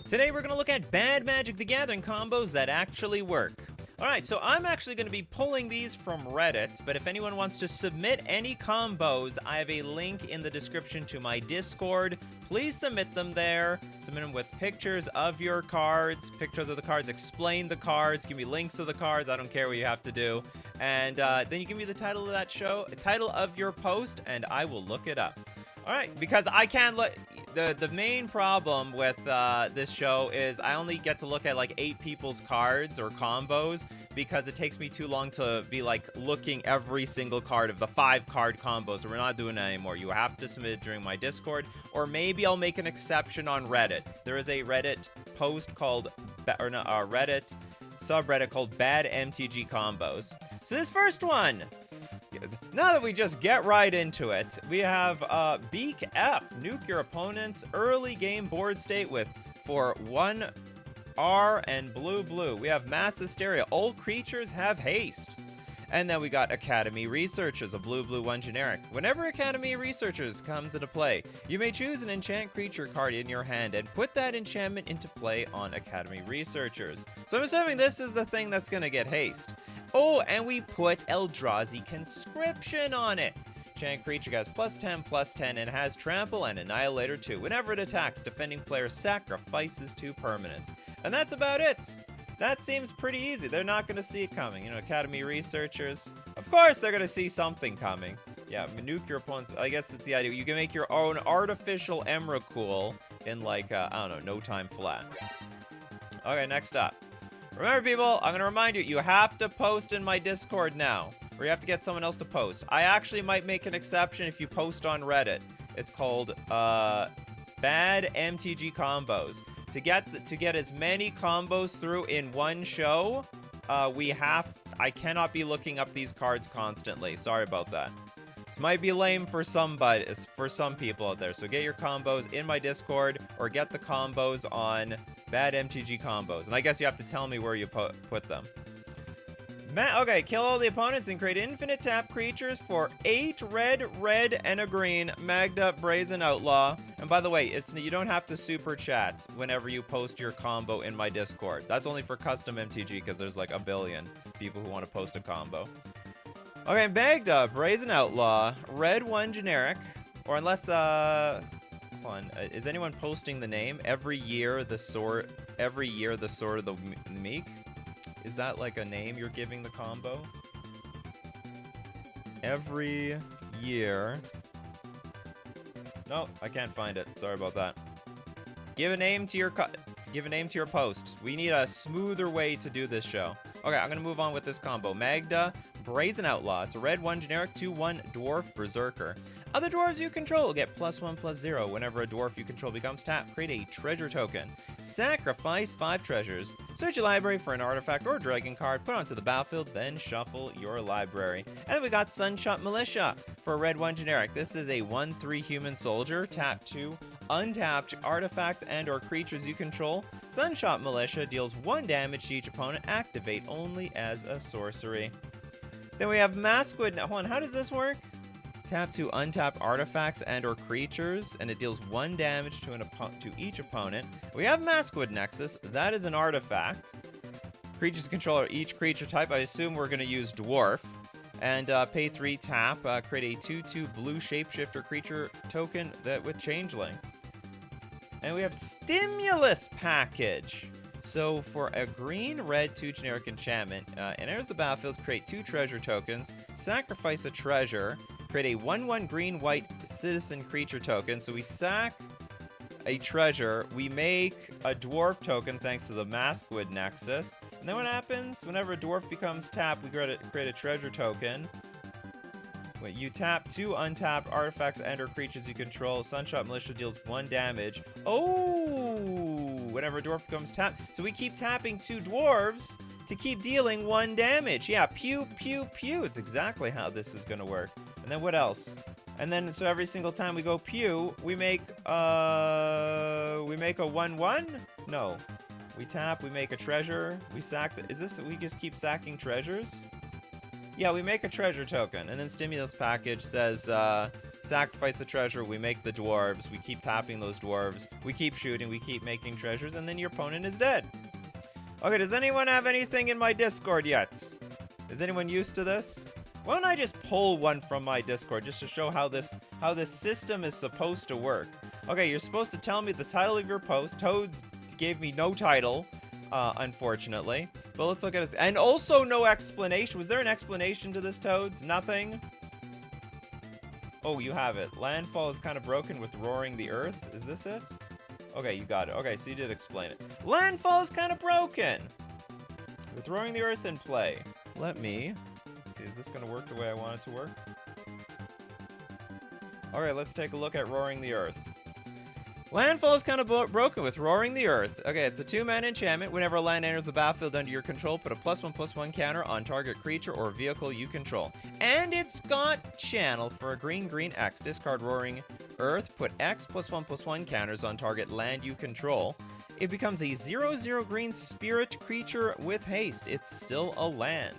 Today we're going to look at bad Magic the Gathering combos that actually work. Alright, so I'm actually going to be pulling these from Reddit, but if anyone wants to submit any combos, I have a link in the description to my Discord. Please submit them there. Submit them with pictures of your cards, pictures of the cards, explain the cards, give me links to the cards, I don't care what you have to do. And then you give me the title of that show, title of your post, and I will look it up. Alright, because I can't look... The main problem with this show is I only get to look at like 8 people's cards or combos because it takes me too long to be like looking every single card of the 5 card combos. So we're not doing that anymore. You have to submit it during my Discord, or maybe I'll make an exception on Reddit. There is a Reddit post called, Reddit subreddit called bad-mtg-combos. So this first one, now that we just get right into it, we have Beak F, nuke your opponent's early game board state with for 1 R and blue. We have Mass Hysteria, all creatures have haste. And then we got Academy Researchers, a blue 1 generic. Whenever Academy Researchers comes into play, you may choose an enchant creature card in your hand and put that enchantment into play on Academy Researchers. So I'm assuming this is the thing that's gonna get haste. Oh, and we put Eldrazi Conscription on it. Enchant creature has +10/+10 and has Trample and Annihilator 2. Whenever it attacks, defending player sacrifices 2 permanents. And that's about it. That seems pretty easy. They're not going to see it coming. You know, Academy Researchers, of course they're going to see something coming. Yeah, nuke your opponents. I guess that's the idea. You can make your own artificial Emrakul in like, I don't know, no time flat. Okay, next up. Remember, people, I'm going to remind you, you have to post in my Discord now, or you have to get someone else to post. I actually might make an exception if you post on Reddit. It's called bad-mtg-combos. To get as many combos through in one show, I cannot be looking up these cards constantly. Sorry about that. This might be lame for some people out there. So get your combos in my Discord or get the combos on bad-mtg-combos. And I guess you have to tell me where you put them. Okay, kill all the opponents and create infinite tap creatures for 8 red, and a green. Magda, Brazen Outlaw. And by the way, you don't have to super chat whenever you post your combo in my Discord. That's only for custom MTG because there's like a billion people who want to post a combo. Okay, Magda, Brazen Outlaw, red 1 generic. Or unless, hold on, is anyone posting the name? Every year the sword of the Meek? Is that like a name you're giving the combo? Every year. No, I can't find it. Sorry about that. Give a name to your post. We need a smoother way to do this show. Okay, I'm gonna move on with this combo. Magda, Brazen Outlaw. It's a red 1 generic 2/1 dwarf berserker. Other dwarves you control get +1/+0 whenever a dwarf you control becomes tapped. Create a treasure token. Sacrifice 5 treasures. Search your library for an artifact or dragon card. Put it onto the battlefield, then shuffle your library. And we got Sunshot Militia for a red 1 generic. This is a 1/3 human soldier. Tap 2 untapped artifacts and or creatures you control. Sunshot Militia deals 1 damage to each opponent. Activate only as a sorcery. Then we have Masquid. Hold on, how does this work? Tap 2 untapped artifacts and or creatures, and it deals 1 damage to each opponent. We have Masquid Nexus. That is an artifact. Creatures control each creature type. I assume we're going to use Dwarf. And pay 3 tap. Create a 2/2 blue shapeshifter creature token with Changeling. And we have Stimulus Package. So for a green-red 2 generic enchantment, enters the battlefield, create 2 treasure tokens, sacrifice a treasure, create a 1/1 green-white citizen creature token. So we sack a treasure, we make a dwarf token thanks to the Masquid Nexus. And then what happens? Whenever a dwarf becomes tapped, we create a treasure token. Wait, you tap 2 untapped artifacts and or creatures you control. Sunshot Militia deals 1 damage. Oh! Whenever a dwarf becomes tapped. So we keep tapping 2 dwarves to keep dealing 1 damage. Yeah, pew, pew, pew. It's exactly how this is going to work. And then what else? And then, so every single time we go pew, we make a 1/1? No. We tap, we make a treasure, we sack, we just keep sacking treasures? Yeah, we make a treasure token, and then Stimulus Package says, sacrifice a treasure, we make the dwarves, we keep tapping those dwarves, we keep shooting, we keep making treasures, and then your opponent is dead. Okay, does anyone have anything in my Discord yet? Is anyone used to this? Why don't I just pull one from my Discord just to show how this system is supposed to work? Okay, you're supposed to tell me the title of your post. Toads gave me no title, unfortunately. But let's look at this. And also no explanation. Was there an explanation to this, Toads? Nothing? Oh, you have it. Landfall is kind of broken with roaring the earth. Is this it? Okay, you got it. Okay, so you did explain it. Landfall is kind of broken with roaring the earth in play. Let me see. Is this going to work the way I want it to work? Okay, let's take a look at roaring the earth. Landfall is kind of broken with roaring the earth. Okay, it's a 2-mana enchantment. Whenever a land enters the battlefield under your control, put a +1/+1 counter on target creature or vehicle you control. And it's got channel for a green X. Discard roaring earth. Put X +1/+1 counters on target land you control. It becomes a 0/0 green spirit creature with haste. It's still a land.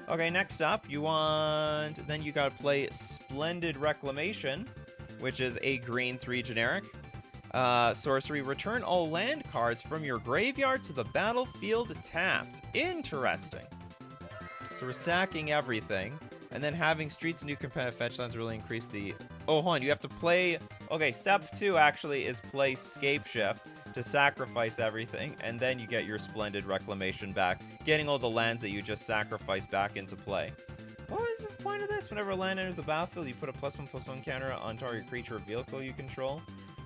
Okay, next up, then you gotta play Splendid Reclamation, which is a green 3 generic. Sorcery, return all land cards from your graveyard to the battlefield tapped. Interesting. So we're sacking everything, and then having streets and new competitive fetch lands really increase the... Oh, hold on, you have to play... Okay, step 2 actually is play Scape Shift to sacrifice everything, and then you get your Splendid Reclamation back, getting all the lands that you just sacrificed back into play. What is the point of this? Whenever a land enters the battlefield, you put a +1/+1 counter on target creature or vehicle you control.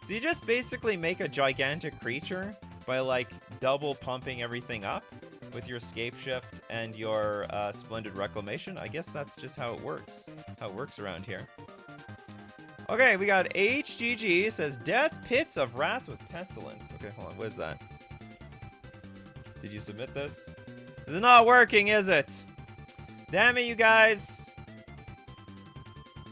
So you just basically make a gigantic creature by, like, double pumping everything up with your Scape Shift and your Splendid Reclamation. I guess that's just how it works. How it works around here. Okay, we got HGG. Says, Death Pits of Wrath with Pestilence. Okay, hold on. What is that? Did you submit this? This is not working, is it? Damn it, you guys.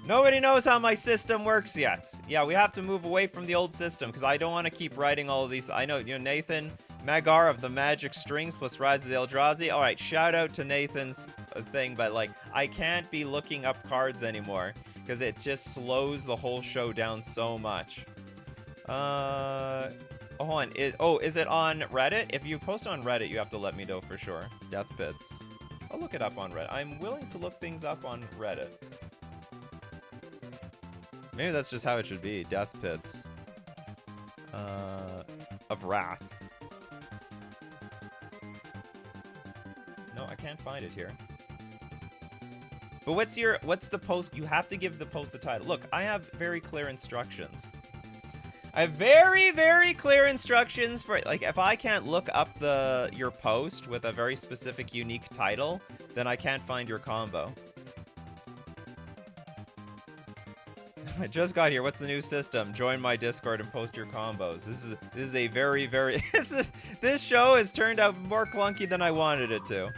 Nobody knows how my system works yet. Yeah, we have to move away from the old system because I don't want to keep writing all of these. I know, you know, Nathan Magar of the Magic Strings plus Rise of the Eldrazi. All right, shout out to Nathan's thing, but like, I can't be looking up cards anymore because it just slows the whole show down so much. Hold on. Is it on Reddit? If you post on Reddit, you have to let me know for sure. Death Pits. I'll look it up on Reddit. I'm willing to look things up on Reddit. Maybe that's just how it should be. Death Pits. Of Wrath. No, I can't find it here. But what's the post? You have to give the post the title. Look, I have very clear instructions. I have very, very clear instructions for, like, if I can't look up your post with a very specific, unique title, then I can't find your combo. I just got here. What's the new system? Join my Discord and post your combos. This is a very, very... this show has turned out more clunky than I wanted it to.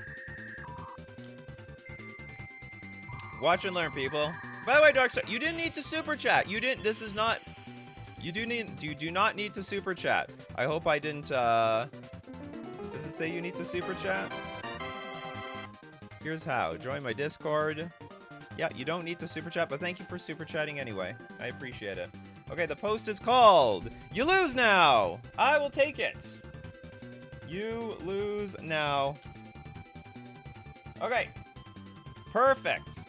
Watch and learn, people. By the way, Darkstar, you didn't need to super chat. You didn't... This is not... You do not need to super chat. I hope I didn't... Does it say you need to super chat? Here's how. Join my Discord. Yeah, you don't need to super chat, but thank you for super chatting anyway. I appreciate it. Okay, the post is called You Lose Now. I will take it. You lose now. Okay. Perfect.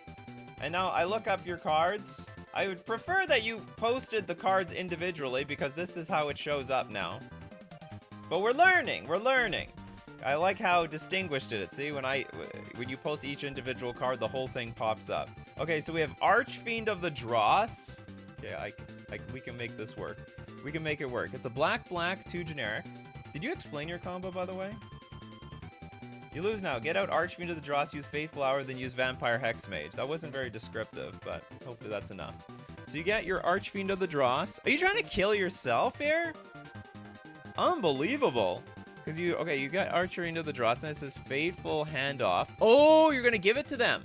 And now I look up your cards. I would prefer that you posted the cards individually because this is how it shows up now. But we're learning. We're learning. I like how distinguished it is. See, when you post each individual card, the whole thing pops up. Okay, so we have Archfiend of the Dross. Okay, we can make this work. We can make it work. It's a black, 2 generic. Did you explain your combo, by the way? You lose now. Get out Archfiend of the Dross, use Fateful Hour, then use Vampire Hexmage. That wasn't very descriptive, but hopefully that's enough. So you get your Archfiend of the Dross. Are you trying to kill yourself here? Unbelievable. Because you got Archfiend of the Dross, and it says Fateful Handoff. Oh, you're going to give it to them.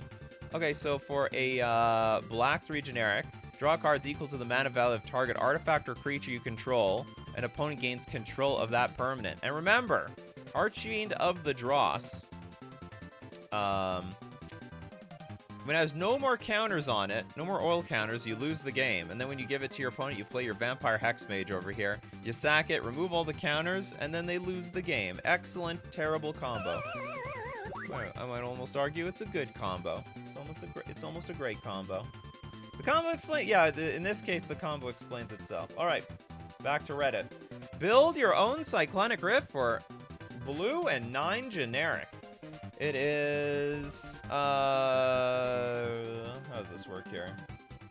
Okay, so for a black 3 generic, draw cards equal to the mana value of target artifact or creature you control. An opponent gains control of that permanent. And remember, Archfiend of the Dross When it has no more counters on it, no more oil counters, you lose the game. And then when you give it to your opponent, you play your Vampire Hex Mage over here. You sack it, remove all the counters, and then they lose the game. Excellent, terrible combo. I might almost argue it's a good combo. It's almost a great combo. The combo explains... Yeah, in this case, the combo explains itself. All right, back to Reddit. Build your own Cyclonic Rift for blue and 9 generic. It is, how does this work here?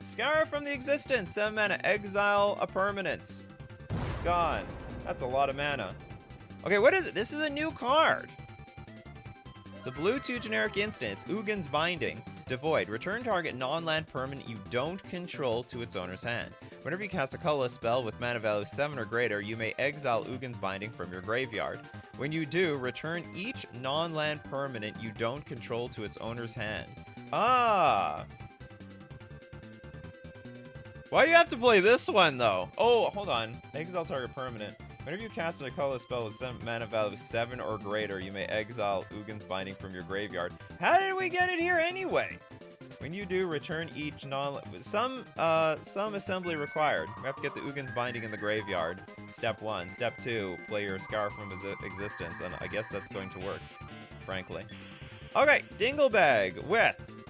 Scour from the existence, 7 mana, exile a permanent. It's gone. That's a lot of mana. Okay, what is it? This is a new card. It's a blue 2 generic instant. It's Ugin's Binding. Devoid. Return target non-land permanent you don't control to its owner's hand. Whenever you cast a colorless spell with mana value 7 or greater, you may exile Ugin's Binding from your graveyard. When you do, return each non-land permanent you don't control to its owner's hand. Ah! Why do you have to play this one, though? Oh, hold on. Exile target permanent. Whenever you cast a colorless spell with mana value 7 or greater, you may exile Ugin's Binding from your graveyard. How did we get it here anyway? When you do, return each some assembly required. We have to get the Ugin's Binding in the graveyard. Step 1. Step 2, play your Scour from existence, and I guess that's going to work, frankly. Okay, Dinglebag with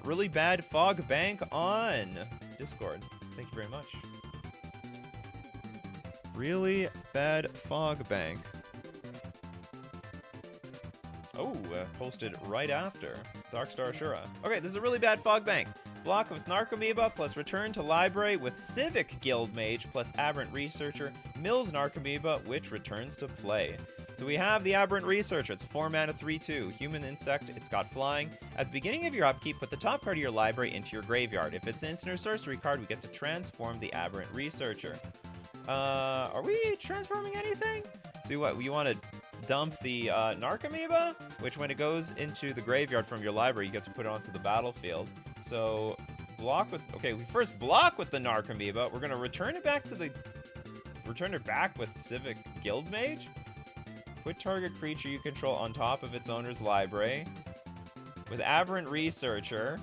really bad fog bank on Discord. Thank you very much. Really bad fog bank. Oh, posted right after Darkstar Ashura. Okay, this is a really bad fog bank. Block with Narcomoeba plus return to library with Civic Guild Mage plus Aberrant Researcher, Mills Narcomoeba, which returns to play. So we have the Aberrant Researcher. It's a 4 mana 3/2 human insect. It's got flying. At the beginning of your upkeep, put the top card of your library into your graveyard. If it's an instant or sorcery card, we get to transform the Aberrant Researcher. Are we transforming anything? See what you want to dump the Narcomoeba, which when it goes into the graveyard from your library, you get to put it onto the battlefield. So block with, okay, we first block with the Narcomoeba. We're gonna return it back with Civic Guild Mage. Put target creature you control on top of its owner's library with Aberrant Researcher.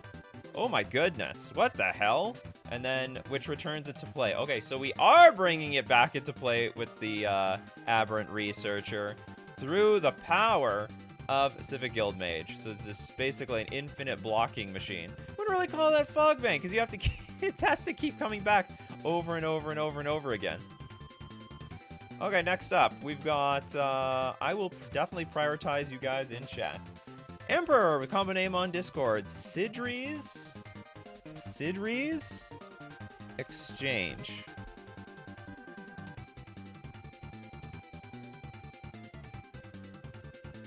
Oh my goodness, what the hell? And then, which returns it to play. Okay, so we are bringing it back into play with the Aberrant Researcher through the power of Civic Guild Mage. So it's just basically an infinite blocking machine. Wouldn't really call that fog bank, because you have to keep, it has to keep coming back over and over and over and over again. Okay, next up, we've got, I will definitely prioritize you guys in chat. Emperor, with combo name on Discord, Sidri's Exchange.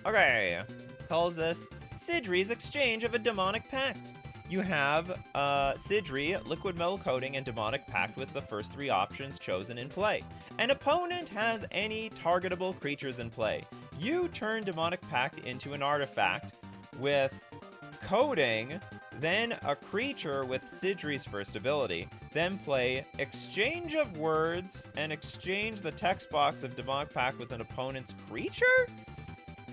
Okay, calls this Sidri's Exchange of a Demonic Pact. You have Sidri, Liquid Metal Coating, and Demonic Pact with the first 3 options chosen in play. An opponent has any targetable creatures in play. You turn Demonic Pact into an artifact with Coating, then a creature with Sidri's first ability. Then play Exchange of Words and exchange the text box of Demonic Pact with an opponent's creature?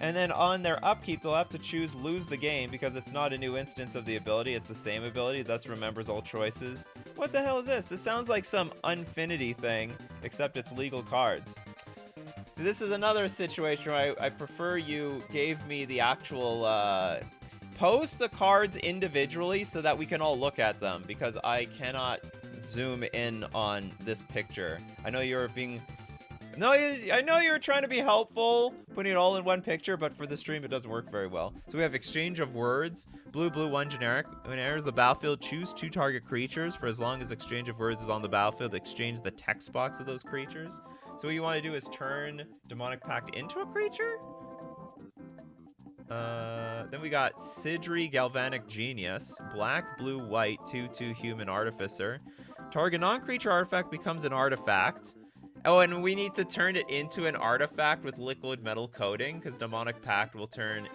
And then on their upkeep, they'll have to choose lose the game because it's not a new instance of the ability. It's the same ability, thus remembers all choices. What the hell is this? This sounds like some Unfinity thing, except it's legal cards. See, this is another situation where I prefer you gave me the actual, post the cards individually so that we can all look at them, because I cannot zoom in on this picture. I know you're being... No, I know you're trying to be helpful, putting it all in one picture, but for the stream, it doesn't work very well. So we have Exchange of Words, blue, 1 generic. When it enters the battlefield, choose 2 target creatures. For as long as Exchange of Words is on the battlefield, exchange the text box of those creatures. So what you want to do is turn Demonic Pact into a creature? Then we got Sidri Galvanic Genius, black, blue, white, 2/2 human artificer. Target non-creature artifact becomes an artifact. Oh, and we need to turn it into an artifact with liquid metal coating, because Demonic Pact will turn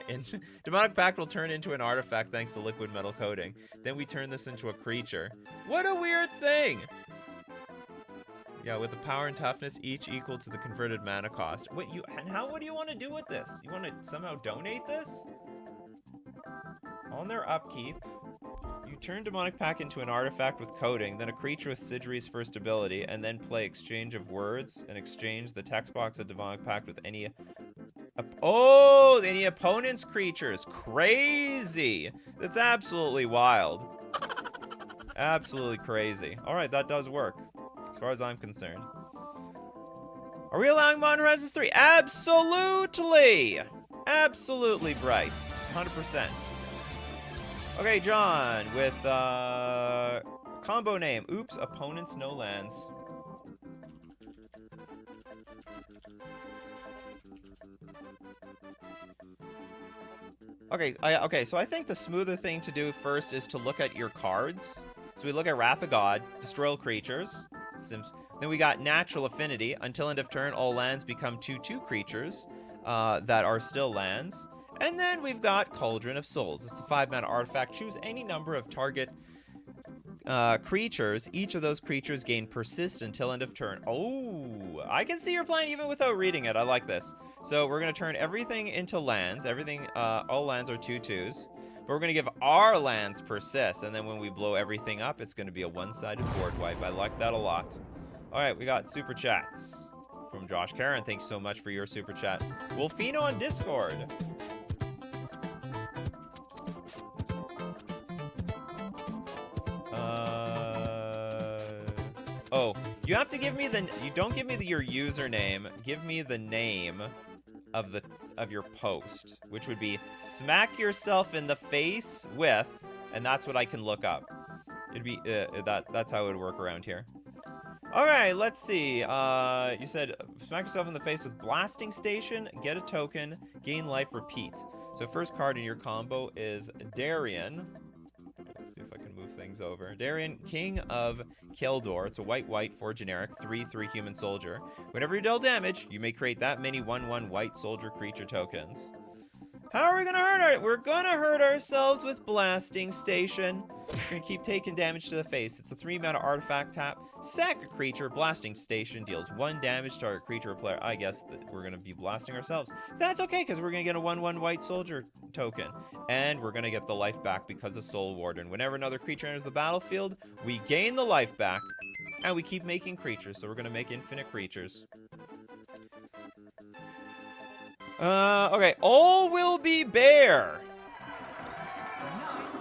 into an artifact thanks to liquid metal coating. Then we turn this into a creature. What a weird thing! Yeah, with the power and toughness each equal to the converted mana cost. What do you want to do with this? You want to somehow donate this? On their upkeep, you turn Demonic Pact into an artifact with coding, then a creature with Sidri's first ability, and then play Exchange of Words and exchange the text box of Demonic Pact with any any opponent's creatures. Crazy. That's absolutely wild. Absolutely crazy. Alright, that does work, as far as I'm concerned. Are we allowing Modern Horizons 3? Absolutely! Absolutely, Bryce. 100%. Okay, John, with combo name. Oops, opponents, no lands. Okay, so I think the smoother thing to do first is to look at your cards. So we look at Wrath of God, destroy all creatures. Then we got Natural Affinity. Until end of turn, all lands become 2/2 creatures that are still lands. And then we've got Cauldron of Souls. It's a 5-mana artifact. Choose any number of target creatures. Each of those creatures gain persist until end of turn. Oh, I can see you're playing even without reading it. I like this. So we're going to turn everything into lands. Everything, all lands are 2/2s. But we're going to give our lands persist. And then when we blow everything up, it's going to be a one-sided board wipe. I like that a lot. All right, we got super chats from Josh Karen. Thanks so much for your super chat. Wolfino on Discord. Oh, you have to give me you don't give me your username. Give me the name of your post, which would be smack yourself in the face with, and that's what I can look up. It'd be that's how it would work around here. All right, let's see. You said smack yourself in the face with Blasting Station, get a token, gain life, repeat. So first card in your combo is Darian. Let's see if I can move things over. Darian, King of Keldor. It's a white, 4 generic, 3/3 human soldier. Whenever you deal damage, you may create that many 1/1 white soldier creature tokens. How are we gonna hurt We're gonna hurt ourselves with Blasting Station. We're gonna keep taking damage to the face. It's a 3-mana artifact tap. Sack a creature. Blasting Station deals 1 damage to target creature or player. I guess that we're gonna be blasting ourselves. That's okay, because we're gonna get a 1/1 white soldier token. And we're gonna get the life back because of Soul Warden. Whenever another creature enters the battlefield, we gain the life back. And we keep making creatures, so we're gonna make infinite creatures. Okay, All Will Be Bear.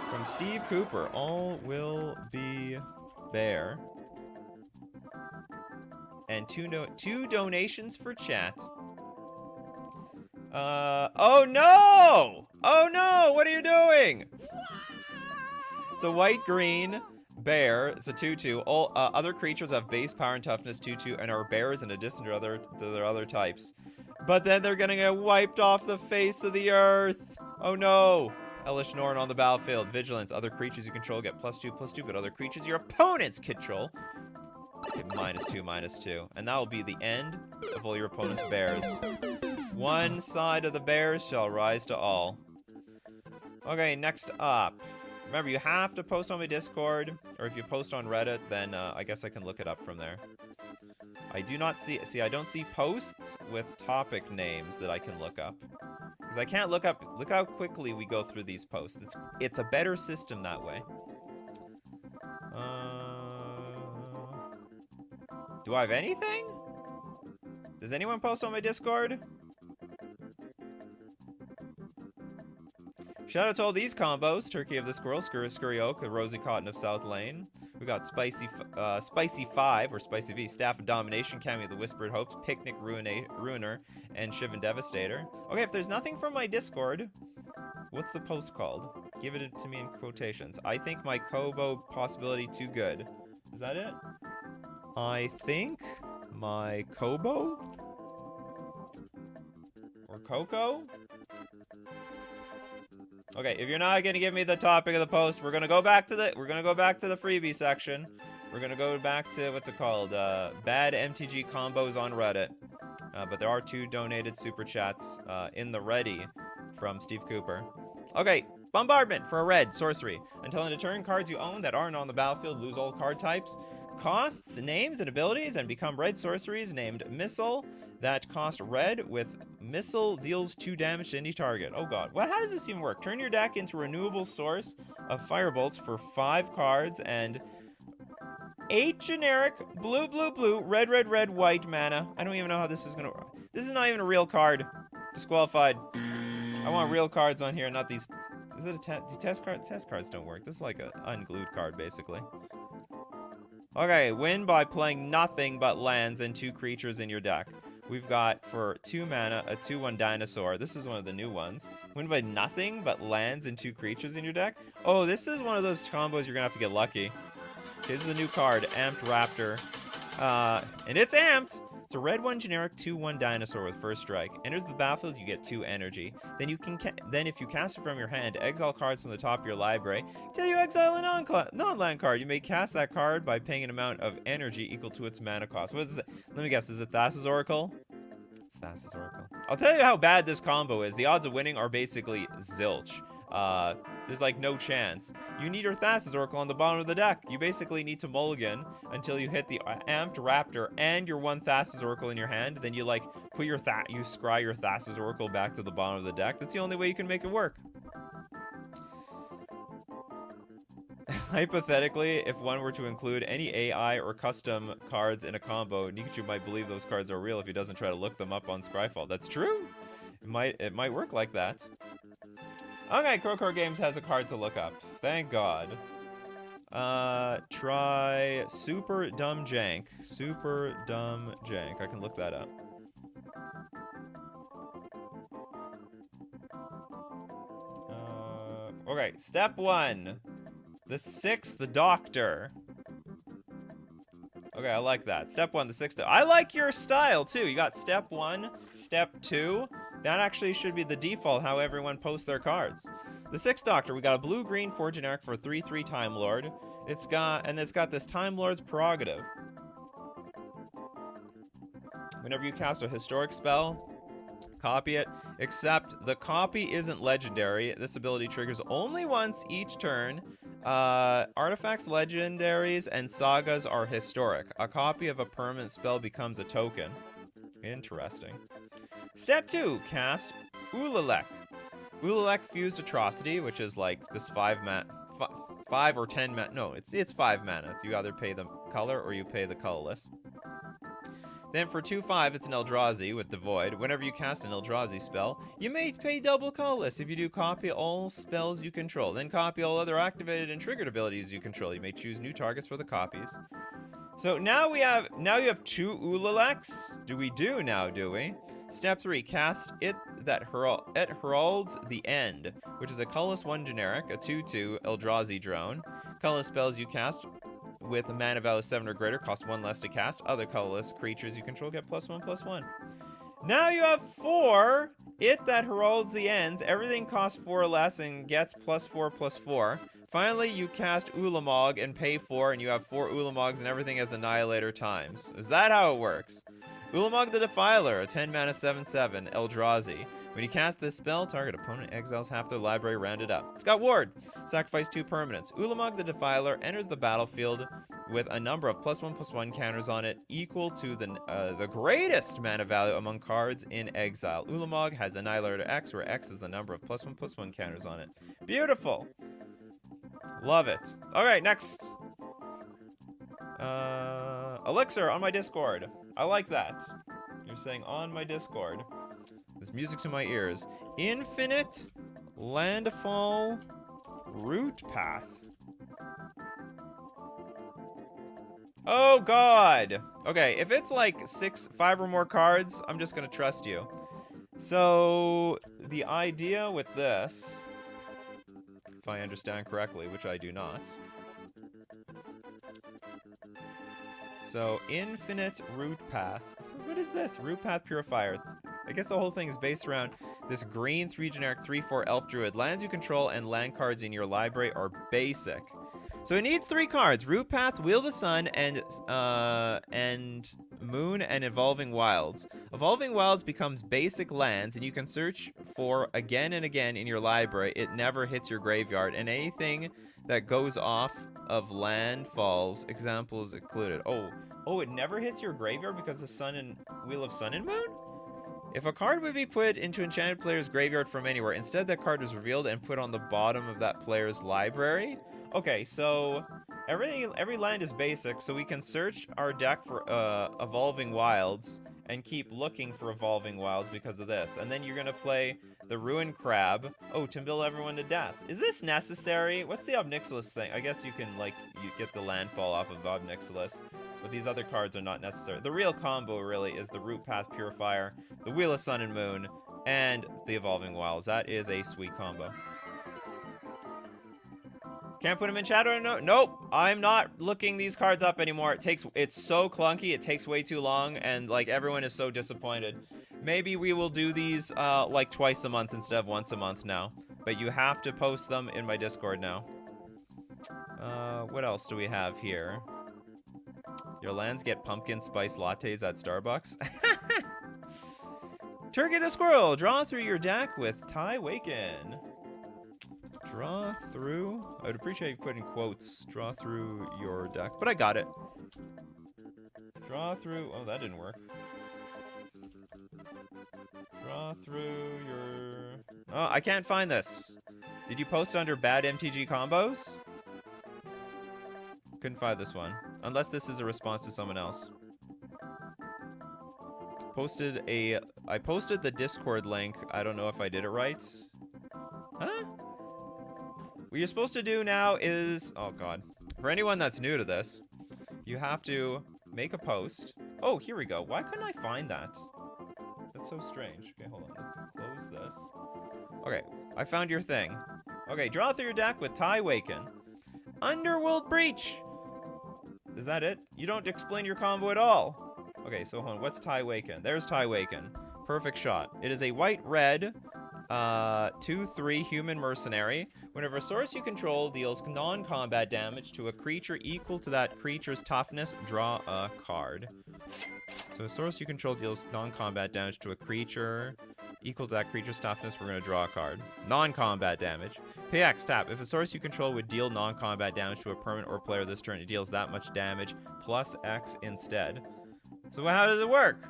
From Steve Cooper. All Will Be Bear. And two donations for chat. Oh no! Oh no! What are you doing? It's a white-green bear. It's a 2/2. All other creatures have base power and toughness 2/2 and are bears in addition to their other types. But then they're gonna get wiped off the face of the earth. Oh no! Elish Norn on the battlefield. Vigilance. Other creatures you control get +2/+2, but other creatures your opponents control get -2/-2. And that will be the end of all your opponent's bears. One side of the bears shall rise to all. Okay, next up. Remember, you have to post on my Discord, or if you post on Reddit, then I guess I can look it up from there. I do not see, I don't see posts with topic names that I can look up. Because I can't look up, look how quickly we go through these posts. It's a better system that way. Do I have anything? Does anyone post on my Discord? Shout out to all these combos. Turkey of the Squirrel, Scurry Oak, the Rosy Cotton of South Lane. We got Spicy 5, or Spicy V, Staff of Domination, Cameo of the Whispered Hopes, Picnic Ruiner, and Shivan Devastator. Okay, if there's nothing from my Discord, what's the post called? Give it to me in quotations. I think my Kobo possibility too good. Is that it? I think my Kobo? Or Coco? Okay, if you're not gonna give me the topic of the post, we're gonna go back to the freebie section. We're gonna go back to what's it called? bad-mtg-combos on Reddit. But there are 2 donated super chats in the ready from Steve Cooper. Okay, Bombardment for a red sorcery. Until end of turn, cards you own that aren't on the battlefield lose all card types. costs, names, and abilities, and become red sorceries named Missile that cost red with Missile deals 2 damage to any target. Oh god. Well, how does this even work? Turn your deck into a renewable source of firebolts for 5 cards and 8 generic blue, blue, blue, red, red, red, white mana. I don't even know how this is gonna work. This is not even a real card. Disqualified. I want real cards on here, not these. Is it a test card? Test cards don't work. This is like an unglued card, basically. Okay, win by playing nothing but lands and 2 creatures in your deck. We've got, for 2 mana, a 2/1 dinosaur. This is one of the new ones. Win by nothing but lands and 2 creatures in your deck. Oh, this is one of those combos you're gonna have to get lucky. Okay, this is a new card, Amped Raptor. And it's amped! It's a red 1 generic 2/1 dinosaur with first strike. Enters the battlefield, you get 2 energy. Then if you cast it from your hand, exile cards from the top of your library. Till you exile a non-land card. You may cast that card by paying an amount of energy equal to its mana cost. What is it? Let me guess, is it Thassa's Oracle? It's Thassa's Oracle. I'll tell you how bad this combo is. The odds of winning are basically zilch. There's like no chance. You need your Thassa's Oracle on the bottom of the deck. You basically need to mulligan until you hit the Amped Raptor and your 1 Thassa's Oracle in your hand. Then you like put your you scry your Thassa's Oracle back to the bottom of the deck. That's the only way you can make it work. Hypothetically, if one were to include any AI or custom cards in a combo, Nikachu might believe those cards are real if he doesn't try to look them up on Scryfall. That's true. It might work like that. Okay, Crowcore Games has a card to look up. Thank God. Try Super Dumb Jank. Super Dumb Jank. I can look that up. Okay, step 1. The 6th Doctor. Okay, I like that. Step 1, the 6th. I like your style, too. You got step 1, step 2. That actually should be the default, how everyone posts their cards. The 6th Doctor, we got a blue-green 4 generic for 3/3 Time Lord. It's got this Time Lord's Prerogative. Whenever you cast a historic spell, copy it, except the copy isn't legendary. This ability triggers only once each turn. Artifacts, legendaries, and sagas are historic. A copy of a permanent spell becomes a token. Interesting. Step 2, cast Ulalek. Ulalek Fused Atrocity, which is like this 5 or 10 mana. No, it's 5 mana. You either pay the color or you pay the colorless. Then for 2/5, it's an Eldrazi with Devoid. Whenever you cast an Eldrazi spell, you may pay double colorless. If you do, copy all spells you control. Then copy all other activated and triggered abilities you control. You may choose new targets for the copies. So now you have 2 Ulaleks. Do we? Step 3, cast it that heralds the end, which is a colorless 1 generic, a 2/2 Eldrazi drone. Colorless spells you cast with a mana value 7 or greater cost 1 less to cast. Other colorless creatures you control get +1/+1. Now you have 4. It that heralds the ends. Everything costs 4 or less and gets +4/+4. Finally, you cast Ulamog and pay 4, and you have 4 Ulamogs and everything has Annihilator times. Is that how it works? Ulamog the Defiler, a 10 mana 7/7 Eldrazi. When you cast this spell, target opponent exiles half their library rounded up. It's got Ward. Sacrifice 2 permanents. Ulamog the Defiler enters the battlefield with a number of +1/+1 counters on it equal to the greatest mana value among cards in exile. Ulamog has Annihilator X, where X is the number of +1/+1 counters on it. Beautiful. Love it. All right, next. Elixir on my Discord. I like that. You're saying on my Discord. There's music to my ears. Infinite Landfall Root Path. Oh God. Okay, if it's like 5 or more cards, I'm just gonna trust you. So the idea with this, if I understand correctly, which I do not. So Infinite Root Path. What is this? Root Path Purifier. I guess the whole thing is based around this green 3 generic 3/4 Elf Druid. Lands you control and land cards in your library are basic. So it needs 3 cards: Root Path, Wheel of the Sun, and Moon, and Evolving Wilds. Evolving Wilds becomes basic lands, and you can search for again and again in your library. It never hits your graveyard, and anything that goes off of landfalls, examples included. Oh, it never hits your graveyard because of Sun and Wheel of Sun and Moon? If a card would be put into enchanted player's graveyard from anywhere, instead that card was revealed and put on the bottom of that player's library. Okay, so every land is basic, so we can search our deck for Evolving Wilds and keep looking for Evolving Wilds because of this. And then you're gonna play the Ruined Crab. Oh, to mill everyone to death. Is this necessary? What's the Obnixilis thing? I guess you can, like, you get the landfall off of Obnixilis, but these other cards are not necessary. The real combo, really, is the Root Path Purifier, the Wheel of Sun and Moon, and the Evolving Wilds. That is a sweet combo. Can't put them in shadow? No, nope. I'm not looking these cards up anymore. It's so clunky. It takes way too long, and like everyone is so disappointed. Maybe we will do these like twice a month instead of once a month now. But you have to post them in my Discord now. What else do we have here? Your lands get pumpkin spice lattes at Starbucks. Turkey the Squirrel. Draw through your deck with Ty Waken. Draw through. I would appreciate you putting quotes. Draw through your deck. But I got it. Draw through. Oh, that didn't work. Draw through your. Oh, I can't find this. Did you post it under bad-mtg-combos? Couldn't find this one. Unless this is a response to someone else. I posted the Discord link. I don't know if I did it right. Huh? What you're supposed to do now is, oh god, for anyone that's new to this, you have to make a post. Oh, here we go. Why couldn't I find that? That's so strange. Okay, hold on. Let's close this. Okay, I found your thing. Okay, draw through your deck with Ty Waken. Underworld Breach. Is that it? You don't explain your combo at all. Okay, so hold on. What's Ty Waken? There's Ty Waken. Perfect shot. It is a white-red 2/3 human mercenary. Whenever a source you control deals non-combat damage to a creature equal to that creature's toughness, draw a card. So a source you control deals non-combat damage to a creature equal to that creature's toughness, we're going to draw a card. Non-combat damage. Pay X, tap. If a source you control would deal non-combat damage to a permanent or player this turn, it deals that much damage plus X instead. So how does it work?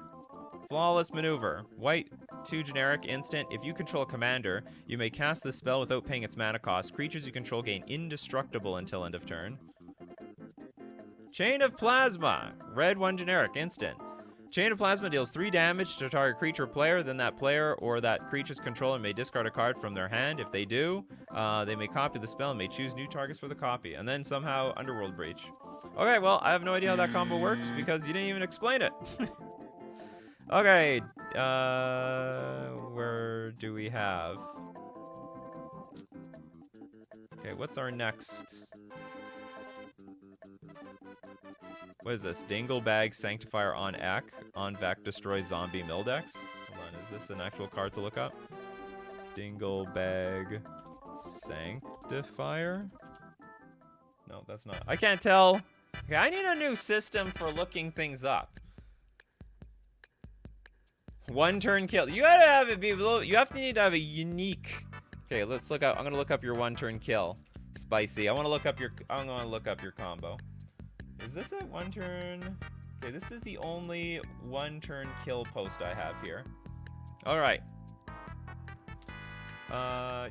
Flawless maneuver. White, 2 generic, instant. If you control a commander, you may cast this spell without paying its mana cost. Creatures you control gain indestructible until end of turn. Chain of Plasma. Red, 1 generic, instant. Chain of Plasma deals 3 damage to a target creature or player. Then that player or that creature's controller may discard a card from their hand. If they do, they may copy the spell and may choose new targets for the copy. And then somehow Underworld Breach. Okay, well, I have no idea how that combo works because you didn't even explain it. Okay, where do we have? Okay, what's our next? What is this? Dinglebag Sanctifier on Ek. On Vec destroys zombie Mildex. Hold on, is this an actual card to look up? Dinglebag Sanctifier? No, that's not. I can't tell. Okay, I need a new system for looking things up. 1 turn kill. You gotta have it be a little, you need to have a unique. Okay, let's look up. I'm gonna look up your 1 turn kill. Spicy. I'm gonna look up your combo. Is this a 1 turn? Okay, this is the only 1 turn kill post I have here. All right.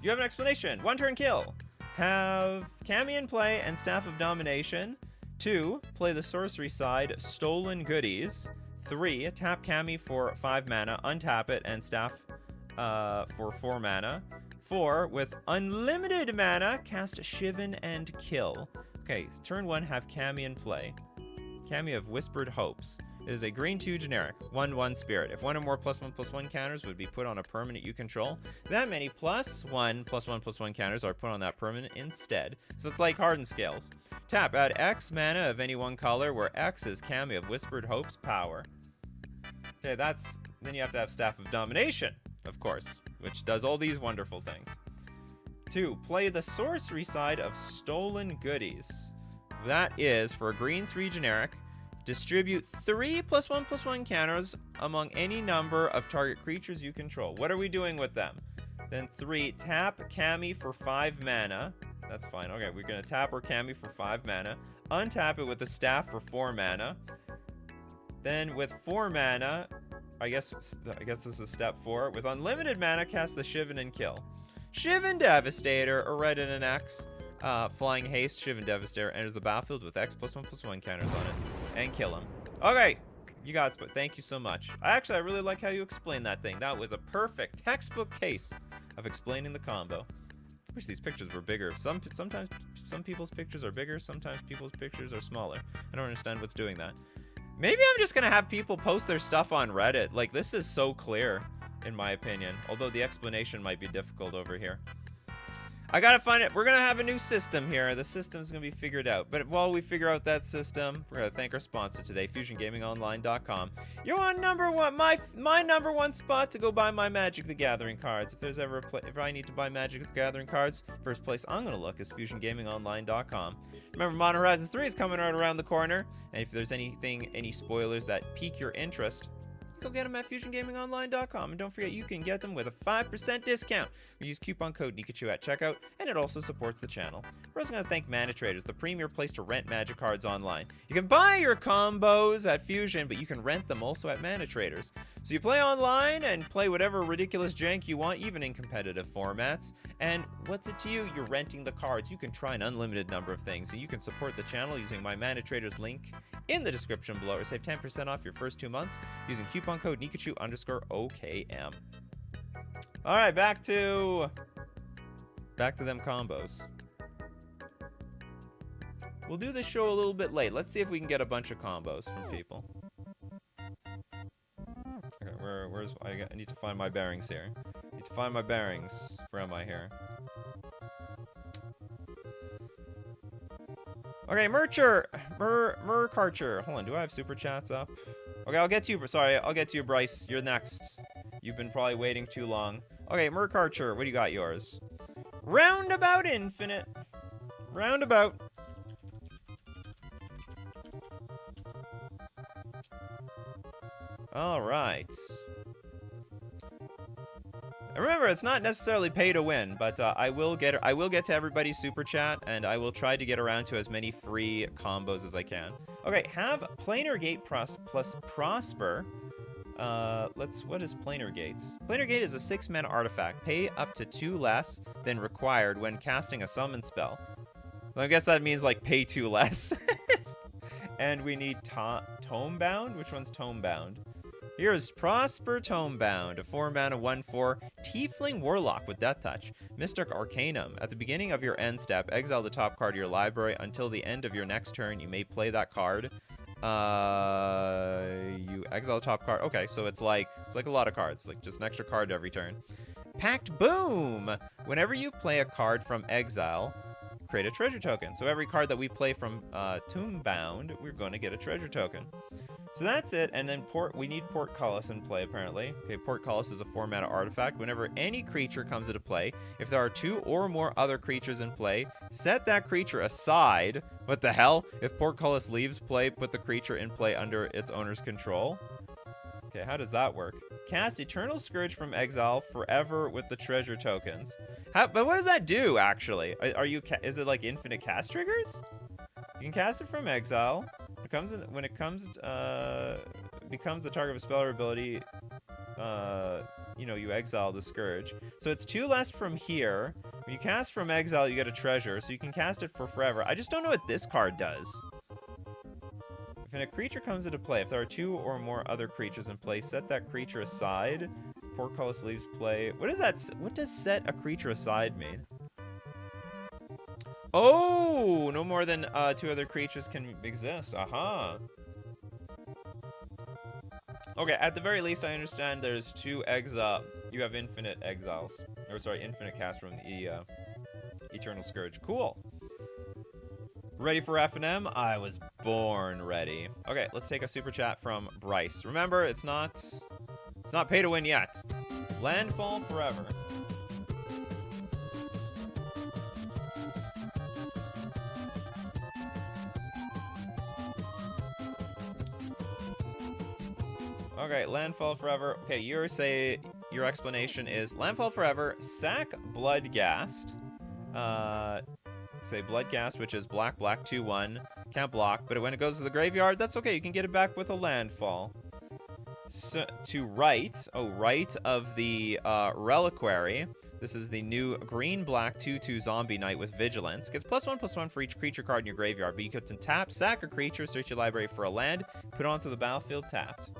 You have an explanation. 1 turn kill. Have Kami in play and Staff of Domination. 2, play the sorcery side, Stolen Goodies. 3, tap Kami for 5 mana, untap it, and Staff for 4 mana. 4, with unlimited mana, cast Shivan and kill. Okay, turn 1, have Kami in play. Kami of Whispered Hopes. It is a green 2 generic, 1/1 spirit. If 1 or more +1/+1 counters would be put on a permanent you control, that many +1/+1/+1 counters are put on that permanent instead. So it's like Hardened Scales. Tap, add X mana of any one color, where X is Kami of Whispered Hope's power. Okay, then you have to have Staff of Domination, of course, which does all these wonderful things. 2, play the sorcery side of Stolen Goodies. That is, for a green 3 generic, Distribute 3 +1/+1 counters among any number of target creatures you control. What are we doing with them? Then 3, tap Kami for 5 mana. That's fine. Okay, we're going to tap our Kami for 5 mana. Untap it with a staff for 4 mana. Then with 4 mana, I guess this is step 4. With unlimited mana, cast the Shivan and kill. Shivan Devastator, a red and an X. Flying Haste, Shivan Devastator enters the battlefield with X +1/+1 counters on it. And kill him. Okay, you got it. Thank you so much. I really like how you explained that thing. That was a perfect textbook case of explaining the combo. I wish these pictures were bigger. Sometimes some people's pictures are bigger, sometimes people's pictures are smaller. I don't understand what's doing that. Maybe I'm just gonna have people post their stuff on Reddit. Like, this is so clear, in my opinion. Although the explanation might be difficult over here. I gotta find it. We're gonna have a new system here. The system's gonna be figured out. But while we figure out that system, we're gonna thank our sponsor today, FusionGamingOnline.com. You're on number one, my number one spot to go buy my Magic the Gathering cards. If there's ever if I need to buy Magic the Gathering cards, first place I'm gonna look is FusionGamingOnline.com. Remember, Modern Horizons 3 is coming right around the corner, and if there's any spoilers that pique your interest, go get them at FusionGamingOnline.com. And don't forget, you can get them with a 5% discount. We use coupon code Nikachu at checkout, and it also supports the channel. We're also going to thank Mana Traders, the premier place to rent Magic cards online. You can buy your combos at Fusion, but you can rent them also at Mana Traders. So you play online and play whatever ridiculous jank you want, even in competitive formats. And what's it to you? You're renting the cards. You can try an unlimited number of things, and you can support the channel using my Mana Traders link in the description below, or save 10% off your first 2 months using coupon code Nikachu_OKM. All right, back to them combos. We'll do this show a little bit late. Let's see if we can get a bunch of combos from people. Okay, where's I need to find my bearings here. I need to find my bearings. Where am I here? Okay, Merkarcher. Hold on, do I have super chats up? Okay, I'll get to you. Sorry, I'll get to you, Bryce. You're next. You've been probably waiting too long. Okay, Merkarcher, what do you got yours? Roundabout Infinite. Roundabout. All right. Remember, it's not necessarily pay to win, but I will get to everybody's super chat, and I will try to get around to as many free combos as I can. Okay, have Planar Gate plus Prosper. What is Planar Gate? Planar Gate is a 6-mana artifact. Pay up to 2 less than required when casting a summon spell. Well, I guess that means like pay 2 less. And we need Tomebound. Which one's Tomebound? Here's Prosper Tomebound, a 4-mana 1/4 Tiefling Warlock with Death Touch. Mystic Arcanum. At the beginning of your end step, exile the top card of your library. Until the end of your next turn, you may play that card. You exile the top card. Okay, so it's like a lot of cards, like just an extra card every turn. Pact Boom. Whenever you play a card from exile, create a treasure token. So every card that we play from Tomebound, we're going to get a treasure token. So that's it, and then we need Portcullis in play, apparently. Okay, Portcullis is a 4-mana artifact. Whenever any creature comes into play, if there are 2 or more other creatures in play, set that creature aside. What the hell? If Portcullis leaves play, put the creature in play under its owner's control. Okay, how does that work? Cast Eternal Scourge from exile forever with the treasure tokens. But what does that do, actually? Is it like infinite cast triggers? You can cast it from exile. When it becomes the target of a spell or ability, you exile the Scourge. So it's 2 less from here. When you cast from exile, you get a treasure, so you can cast it for forever. I just don't know what this card does. When a creature comes into play, if there are 2 or more other creatures in play, set that creature aside. Portcullis leaves play. What does set a creature aside mean? Oh, no more than 2 other creatures can exist. Aha. Okay, at the very least, I understand there's 2 exile. You have infinite exiles. Or sorry, infinite cast from the Eternal Scourge. Cool. Ready for F&M? I was born ready. Okay, let's take a super chat from Bryce. Remember, it's not pay to win yet. Landfall forever. Okay, Landfall Forever. Okay, your explanation is Landfall Forever, sack Bloodghast. Say Bloodghast, which is black, 2/1. Can't block, but when it goes to the graveyard, that's okay. You can get it back with a landfall. So, to right of the Reliquary. This is the new green-black 2/2 zombie knight with vigilance. Gets +1/+1 for each creature card in your graveyard, but you can tap, sack a creature, search your library for a land, put it onto the battlefield tapped.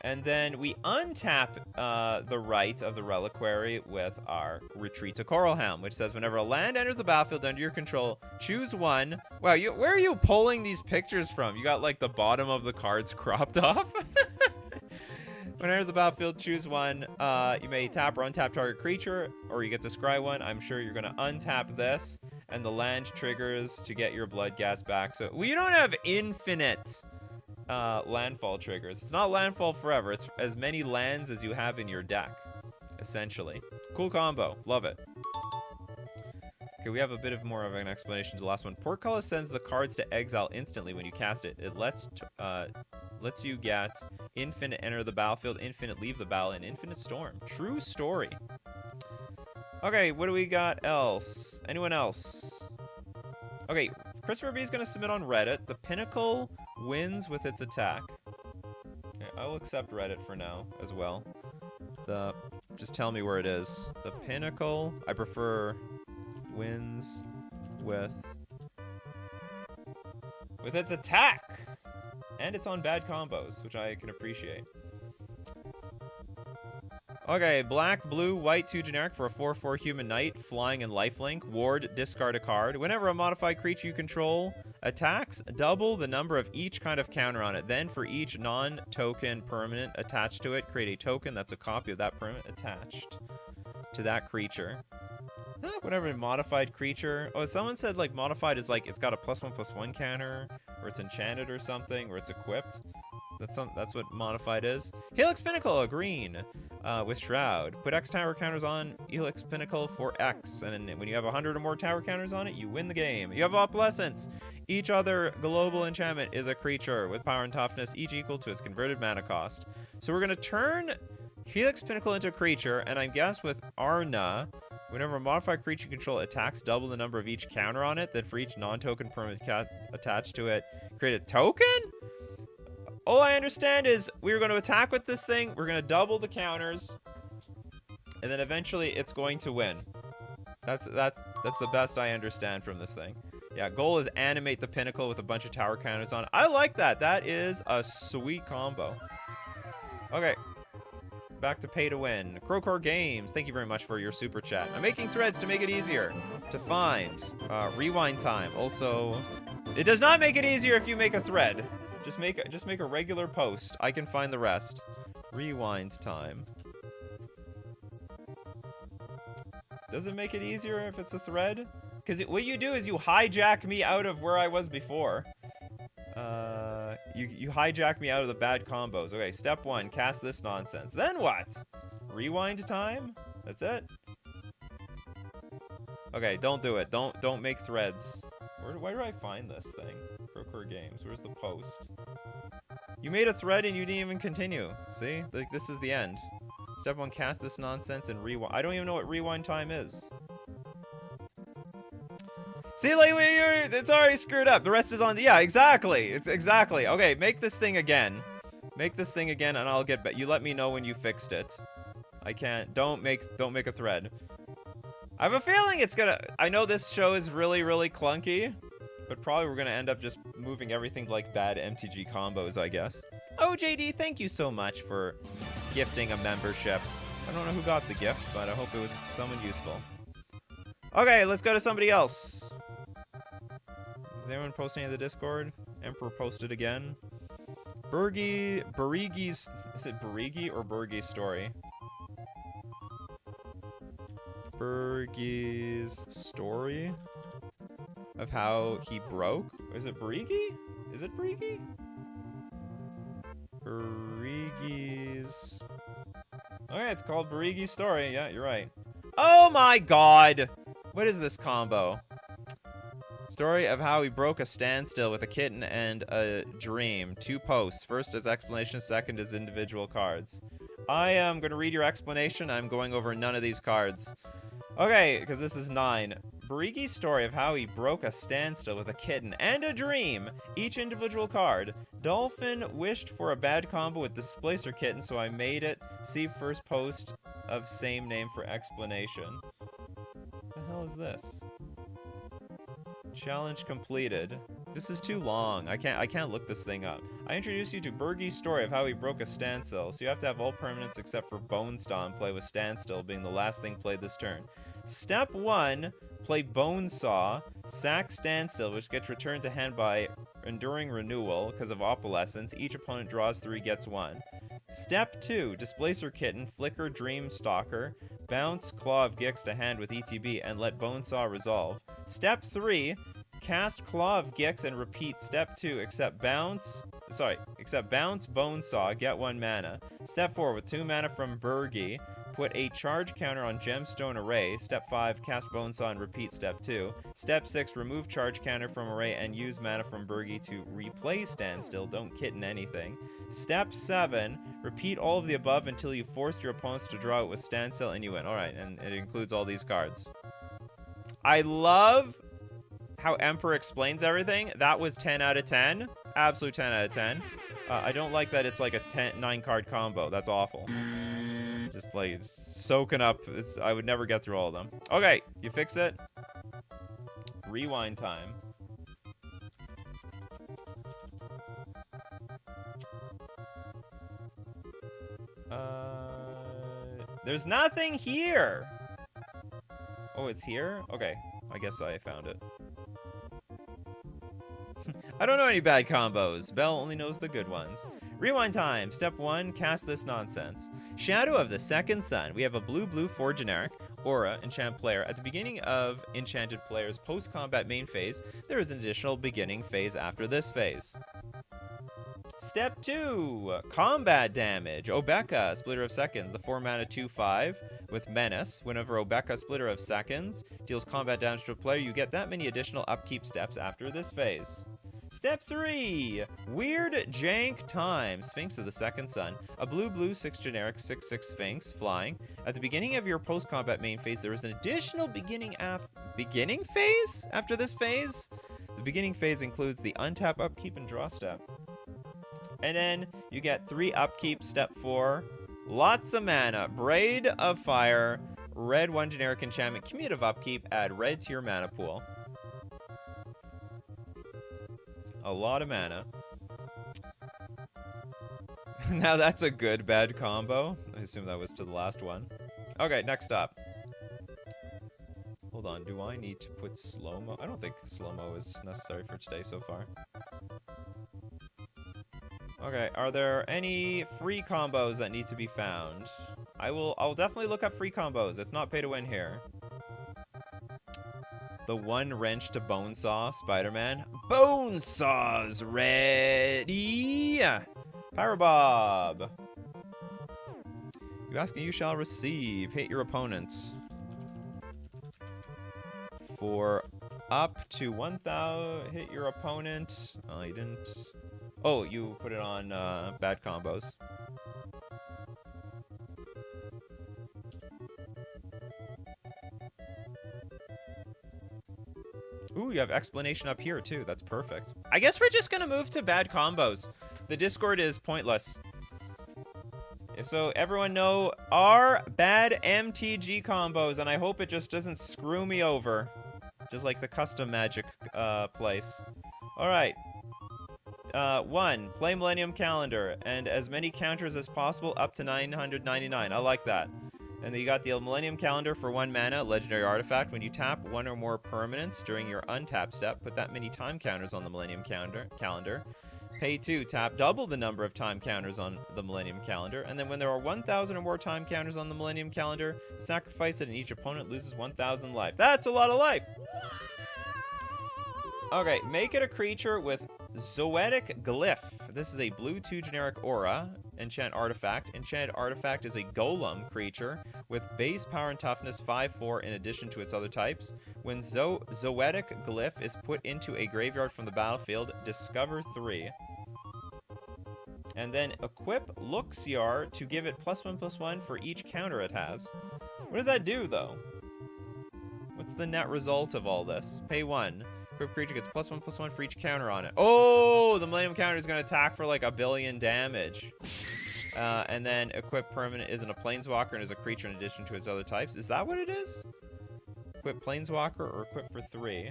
And then we untap the right of the Reliquary with our Retreat to Coralhelm, which says whenever a land enters the battlefield under your control, choose one. Wow, where are you pulling these pictures from? You got like the bottom of the cards cropped off? When it enters the battlefield, choose one. You may tap or untap target creature, or you get to scry one. I'm sure you're going to untap this, and the land triggers to get your Bloodghast back. So we don't have infinite landfall triggers. It's not landfall forever. It's as many lands as you have in your deck, essentially. Cool combo. Love it. Okay, we have a bit of more of an explanation to the last one. Portcullis sends the cards to exile instantly when you cast it. It lets you get infinite enter the battlefield, infinite leave the battle, and infinite storm. True story. Okay, what do we got else? Anyone else? Okay, Christopher B is going to submit on Reddit. The Pinnacle wins with its attack. Okay, I'll accept Reddit for now as well. Just tell me where it is. The Pinnacle, I prefer, wins with its attack. And it's on bad combos, which I can appreciate. Okay, black, blue, white, 2 generic for a 4/4 human knight, flying and lifelink. Ward, discard a card. Whenever a modified creature you control attacks, double the number of each kind of counter on it. Then for each non-token permanent attached to it, create a token that's a copy of that permanent attached to that creature. Whatever a modified creature. Oh, someone said like modified is like it's got a +1/+1 counter, or it's enchanted or something, or it's equipped. That's what modified is. Helix Pinnacle, a green, with Shroud. Put X tower counters on Helix Pinnacle for X, and when you have 100 or more tower counters on it, you win the game. You have Opalescence. Each other global enchantment is a creature with power and toughness, each equal to its converted mana cost. So we're gonna turn Helix Pinnacle into a creature, and I guess with Arna, whenever a modified creature you control attacks, double the number of each counter on it. Then for each non-token permanent attached to it, create a token? All I understand is we're going to attack with this thing, we're going to double the counters, and then eventually it's going to win. That's the best I understand from this thing. Yeah, goal is animate the Pinnacle with a bunch of tower counters on. I like that. That is a sweet combo. Okay. Back to pay to win. Crowcore Games, thank you very much for your super chat. I'm making threads to make it easier to find. Rewind time. Also, it does not make it easier if you make a thread. Just make a regular post. I can find the rest. Rewind time. Does it make it easier if it's a thread? Because what you do is you hijack me out of where I was before. You hijack me out of the bad combos. Okay, step 1, cast this nonsense. Then what? Rewind time? That's it? Okay, don't do it. Don't make threads. Where do I find this thing? Crowcore Games. Where's the post? You made a thread and you didn't even continue. See? Like, this is the end. Step 1, cast this nonsense and rewind. I don't even know what rewind time is. See, like, it's already screwed up. The rest is on the... Yeah, exactly. It's exactly. Okay, make this thing again. Make this thing again and I'll get back. You let me know when you fixed it. I can't. Don't make a thread. I have a feeling it's gonna... I know this show is really, really clunky, but probably we're gonna end up just moving everything to, like, bad MTG combos, I guess. Oh, JD, thank you so much for gifting a membership. I don't know who got the gift, but I hope it was someone useful. Okay, let's go to somebody else. Is anyone posting in the Discord? Emperor posted again. Burigi's... Is it Burigi or Burgi's story? Burgi's story of how he broke? Is it Burigi? Is it Burigi? Burigi's... Okay, it's called Burigi's story. Yeah, you're right. Oh my god! What is this combo? Story of how he broke a standstill with a kitten and a dream. 2 posts. First as explanation, second as individual cards. I am going to read your explanation. I'm going over none of these cards. Okay, because this is 9. Barigi's story of how he broke a standstill with a kitten and a dream. Each individual card. Dolphin wished for a bad combo with Displacer Kitten, so I made it. See first post of same name for explanation. What the hell is this? Challenge completed. This is too long. I can't look this thing up. I introduce you to Barigi's story of how he broke a standstill. So you have to have all permanents except for Bone Saw and play with Standstill being the last thing played this turn. Step 1, play Bone Saw, sack Standstill, which gets returned to hand by Enduring Renewal because of Opalescence. Each opponent draws 3, gets 1. Step 2, Displacer Kitten, flicker Dream Stalker, bounce Claw of Gix to hand with ETB, and let Bone Saw resolve. Step 3, cast Claw of Gix and repeat. Step 2, accept bounce, Bone Saw, get 1 mana. Step 4, with 2 mana from Burgi, put a charge counter on Gemstone Array. Step 5, cast Bone Saw and repeat Step 2. Step 6, remove charge counter from Array and use mana from Burgi to replay Standstill. Don't kitten anything. Step 7, repeat all of the above until you force your opponents to draw it with Standstill and you win. Alright, and it includes all these cards. I love how Emperor explains everything. That was 10 out of 10. Absolute 10 out of 10. I don't like that it's like a 9-card combo. That's awful. Just like soaking up. I would never get through all of them. Okay, you fix it. Rewind time. There's nothing here. Oh, it's here? Okay, I guess I found it. I don't know any bad combos. Belle only knows the good ones. Rewind time. Step 1, cast this nonsense. Shadow of the Second Sun. We have a blue-blue 4 generic. Aura, enchant player. At the beginning of enchanted player's post-combat main phase, there is an additional beginning phase after this phase. Step 2, combat damage. Obeka, Splitter of Seconds. The 4-mana 2/5 with Menace. Whenever Obeka, Splitter of Seconds, deals combat damage to a player, you get that many additional upkeep steps after this phase. Step 3, Weird Jank Time. Sphinx of the Second Sun. A blue-blue 6 generic 6/6 Sphinx, flying. At the beginning of your post-combat main phase, there is an additional beginning phase after this phase? The beginning phase includes the untap, upkeep, and draw step. And then you get 3 upkeep. Step 4, lots of mana. Braid of Fire, red 1 generic enchantment, commutative upkeep, add red to your mana pool. A lot of mana. Now that's a good bad combo. I assume that was to the last one. Okay, next up. Hold on, do I need to put slow-mo? I don't think slow-mo is necessary for today so far. Okay, are there any free combos that need to be found? I'll definitely look up free combos. It's not pay to win here. The 1 wrench to Bone Saw, Spider-Man. Bone Saw's ready! Pyrobob. You ask and you shall receive. Hit your opponent. For up to 1,000, hit your opponent. Oh, you didn't. Oh, you put it on bad combos. Ooh, you have explanation up here too. That's perfect. I guess we're just gonna move to bad combos. The Discord is pointless. So everyone know our bad MTG combos, and I hope it just doesn't screw me over. Just like the custom magic place. Alright. 1, play Millennium Calendar, and as many counters as possible up to 999. I like that. And then you got the Millennium Calendar for 1 mana, legendary artifact. When you tap 1 or more permanents during your untap step, put that many time counters on the Millennium Calendar. Pay 2, tap double the number of time counters on the Millennium Calendar. And then when there are 1,000 or more time counters on the Millennium Calendar, sacrifice it and each opponent loses 1,000 life. That's a lot of life! Okay, make it a creature with Zoetic Glyph. This is a blue 2 generic aura. Enchant artifact. Enchanted artifact is a golem creature with base power and toughness 5/4 in addition to its other types. When Zoetic Glyph is put into a graveyard from the battlefield, discover 3. And then equip Luxiar to give it +1/+1 for each counter it has. What does that do, though? What's the net result of all this? Pay 1. Equip creature gets +1/+1 for each counter on it. Oh, the Millennium counter is going to attack for like 1 billion damage. And then equip permanent isn't a planeswalker and is a creature in addition to its other types. Is that what it is? Equip planeswalker or equip for 3.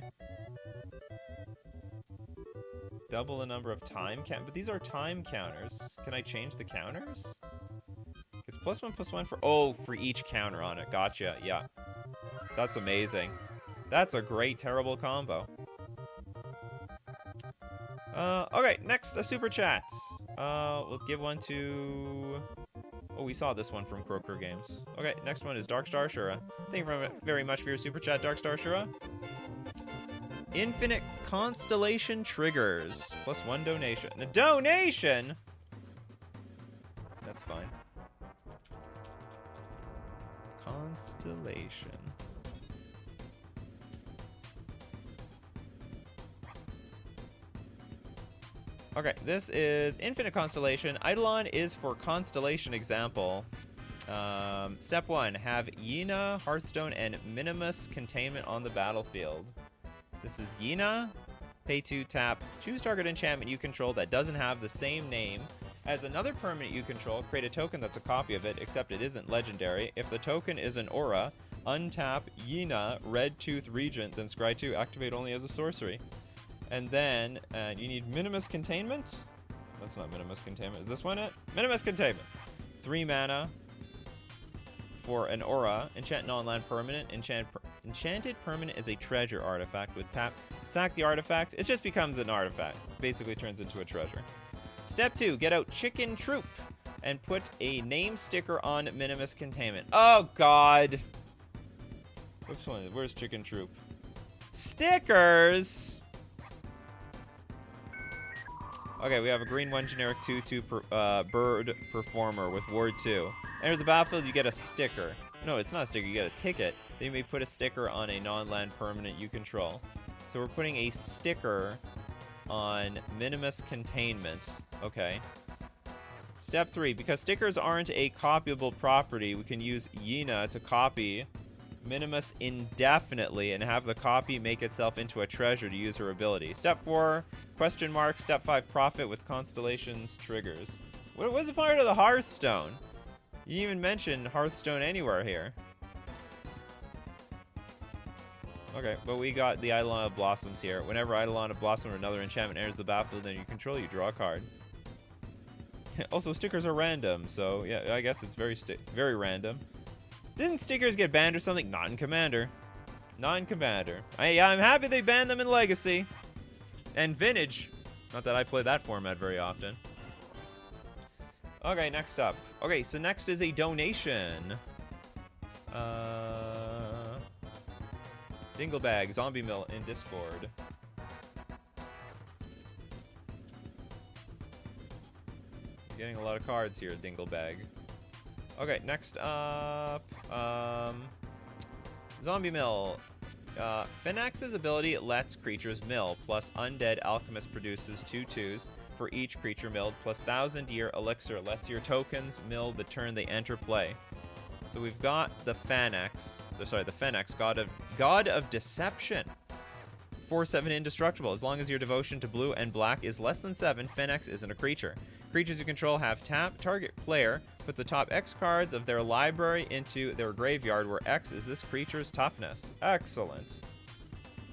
Double the number of time count, but these are time counters. Can I change the counters? It's +1/+1 for each counter on it. Gotcha. Yeah, that's amazing. That's a great terrible combo. Okay, next a super chat. We'll give one to. Oh, we saw this one from Croker Games. Okay, next one is Darkstar Shura. Thank you very much for your super chat, Darkstar Shura. Infinite Constellation triggers. +1 donation. A donation? That's fine. Constellation. Okay, this is Infinite Constellation. Eidolon is for Constellation example. Step 1, have Yina, Hearthstone, and Minimus Containment on the battlefield. This is Yina. Pay 2, tap. Choose target enchantment you control that doesn't have the same name as another permanent you control. Create a token that's a copy of it, except it isn't legendary. If the token is an aura, untap Yina, Red Tooth Regent, then scry 2. Activate only as a sorcery. And then you need Minimus Containment. That's not Minimus Containment. Is this one it? Minimus Containment. 3 mana for an aura. Enchant non-land permanent. Enchanted permanent is a treasure artifact with tap. Sack the artifact. It just becomes an artifact. Basically turns into a treasure. Step 2, get out Chicken Troop and put a name sticker on Minimus Containment. Oh, God. Which one? Where's Chicken Troop? Stickers! Okay, we have a green 1 generic 2/2 bird performer with ward 2. Enters the battlefield, you get a sticker. No, it's not a sticker, you get a ticket. Then you may put a sticker on a non-land permanent you control. So we're putting a sticker on Minimus Containment. Okay. Step 3, because stickers aren't a copyable property, we can use Yina to copy Minimus indefinitely and have the copy make itself into a treasure to use her ability. Step 4, question mark. Step 5, profit with Constellations triggers. What was the part of the Hearthstone? You didn't even mention Hearthstone anywhere here. Okay, but we got the Eidolon of Blossoms here. Whenever Eidolon of Blossom or another enchantment enters the battlefield and you control, you draw a card. Also, stickers are random, so yeah, I guess it's very random. Didn't stickers get banned or something? Not in Commander. Not in Commander. I'm happy they banned them in Legacy. And Vintage. Not that I play that format very often. Okay, next up. Okay, so next is a donation. Dinglebag, Zombie Mill in Discord. Getting a lot of cards here, Dinglebag. Okay, next up, Zombie Mill. Phoenix's ability lets creatures mill, plus Undead Alchemist produces 2/2s for each creature milled, plus 1000-year Elixir lets your tokens mill the turn they enter play. So we've got the Phoenix, God of Deception. 4/7 indestructible. As long as your devotion to blue and black is less than 7, Phoenix isn't a creature. Creatures you control have tap. Target player put the top X cards of their library into their graveyard, where X is this creature's toughness. Excellent.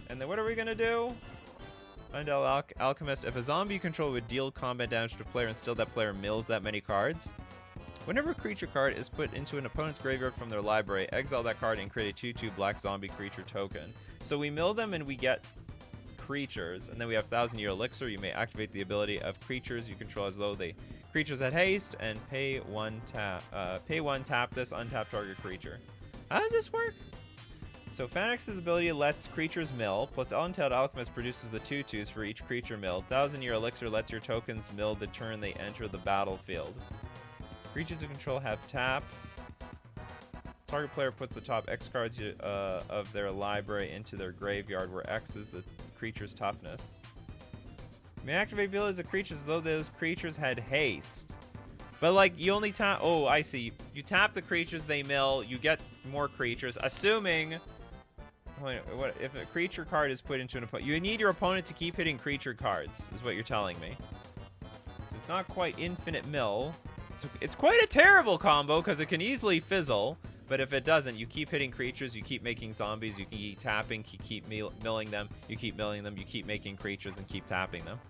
And then what are we going to do? Undead Alchemist. If a zombie you control would deal combat damage to a player and still that player mills that many cards, whenever a creature card is put into an opponent's graveyard from their library, exile that card and create a 2/2 black zombie creature token. So we mill them and we get creatures, and then we have 1000-year Elixir. You may activate the ability of creatures you control as though they creatures at haste and pay 1 tap. Pay 1, tap this, untap target creature. How does this work? So Fanix's ability lets creatures mill, plus Untailed Alchemist produces the 2/2s for each creature milled. 1,000-year elixir lets your tokens mill the turn they enter the battlefield. Creatures you control have tap. Target player puts the top X cards of their library into their graveyard, where X is the creature's toughness. You may activate abilities of creatures as though those creatures had haste. But, like, you only tap... Oh, I see. You tap the creatures, they mill, you get more creatures, assuming... What if a creature card is put into an opponent? You need your opponent to keep hitting creature cards, is what you're telling me. So it's not quite infinite mill. It's quite a terrible combo, because it can easily fizzle. But if it doesn't, you keep hitting creatures, you keep making zombies, you can keep tapping, you keep milling them, you keep milling them, you keep making creatures and keep tapping them.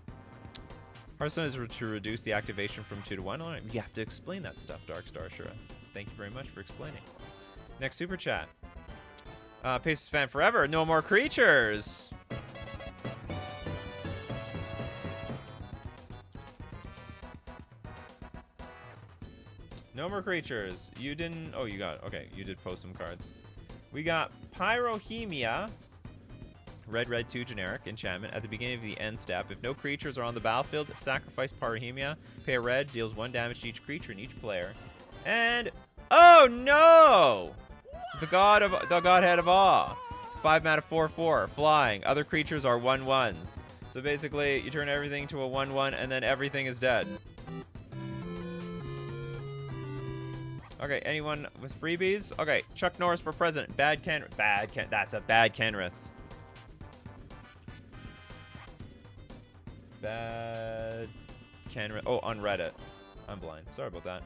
Hearthstone is to reduce the activation from 2 to 1. All right, you have to explain that stuff, Darkstar Shura. Thank you very much for explaining. Next super chat. Paces fan forever. No more creatures. No more creatures. You didn't... Oh, you got... Okay, you did post some cards. We got Pyrohemia. Red 2 generic enchantment. At the beginning of the end step, if no creatures are on the battlefield, sacrifice Pyrohemia. Pay a red, deals 1 damage to each creature and each player. And... Oh, no! The Godhead of Awe. It's a 5-mana 4/4. Flying. Other creatures are 1/1s. So basically, you turn everything to a 1/1, and then everything is dead. Okay, anyone with freebies? Okay, Chuck Norris for president. That's a bad Kenrith. Bad Kenrith. Oh, on Reddit. I'm blind. Sorry about that.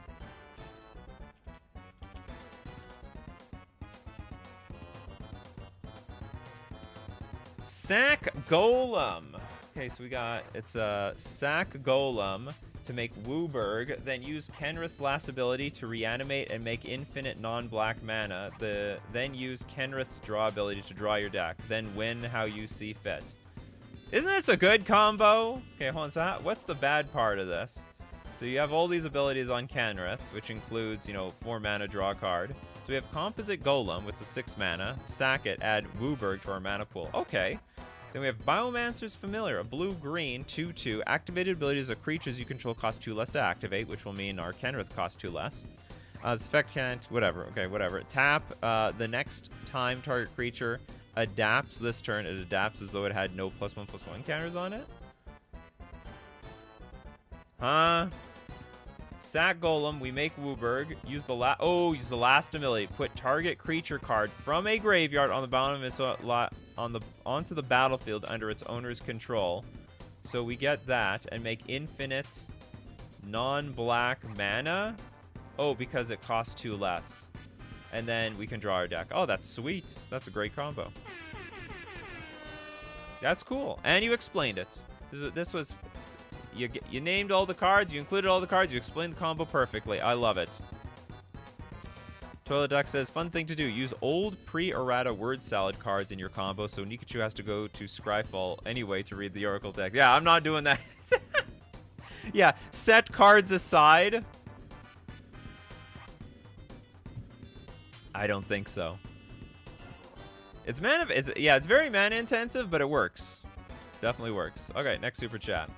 Sack Golem. Okay, so we got, it's a Sack Golem to make Wooburg, then use Kenrith's last ability to reanimate and make infinite non-black mana. Then use Kenrith's draw ability to draw your deck. Then win how you see fit. Isn't this a good combo? Okay, hold on. So what's the bad part of this? So you have all these abilities on Kenrith, which includes, 4 mana draw card. So we have Composite Golem, which is 6 mana. Sack it, add Wooburg to our mana pool. Okay. Then we have Biomancer's Familiar, a blue-green 2/2. Activated abilities of creatures you control cost 2 less to activate, which will mean our Kenrith costs 2 less. This effect can't, whatever. Okay, whatever. Tap the next time target creature adapts this turn. It adapts as though it had no +1/+1 counters on it. Huh? Sack Golem, we make Wooburg. Use the last ability. Put target creature card from a graveyard on the bottom of its onto the battlefield under its owner's control. So we get that and make infinite non-black mana. Oh, because it costs 2 less. And then we can draw our deck. Oh, that's sweet. That's a great combo. That's cool. And you explained it. This was... You named all the cards, you included all the cards, you explained the combo perfectly. I love it. Toilet Duck says, fun thing to do. Use old pre-errata word salad cards in your combo, so Nikachu has to go to Scryfall anyway to read the Oracle deck. Yeah, I'm not doing that. Yeah, set cards aside. I don't think so. It's very mana intensive, but it works. It definitely works. Okay, next super chat.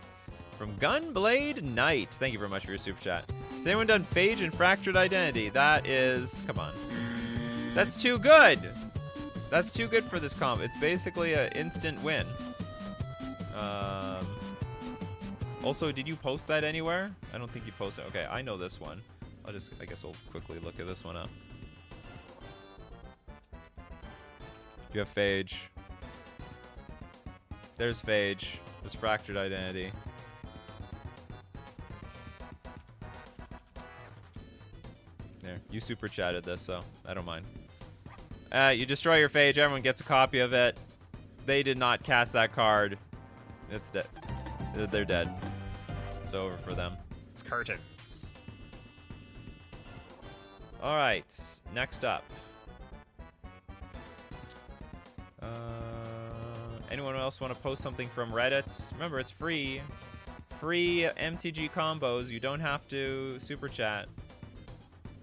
From Gunblade Knight. Thank you very much for your super chat. Has anyone done Phage and Fractured Identity? That is... Come on. That's too good. That's too good for this comp. It's basically an instant win. Also, did you post that anywhere? I don't think you posted. Okay, I know this one. I guess I'll quickly look at this one up. You have Phage. There's Phage. There's Fractured Identity. There, you super chatted this, so I don't mind. You destroy your Phage, everyone gets a copy of it. They did not cast that card. It's dead. They're dead. It's over for them. It's curtains. Alright, next up. Anyone else want to post something from Reddit? Remember, it's free. Free MTG combos. You don't have to super chat.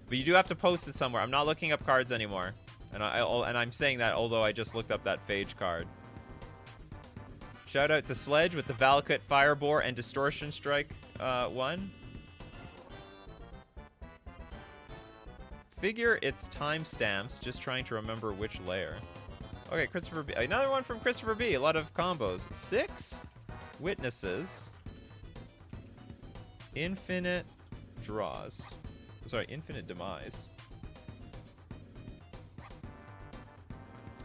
But you do have to post it somewhere. I'm not looking up cards anymore. And I'm saying that although I just looked up that Phage card. Shout out to Sledge with the Valakut Firebore and Distortion Strike 1. Figure it's timestamps, just trying to remember which layer. Okay, Christopher B. Another one from Christopher B. A lot of combos. 6 witnesses. Infinite draws. Sorry, infinite demise.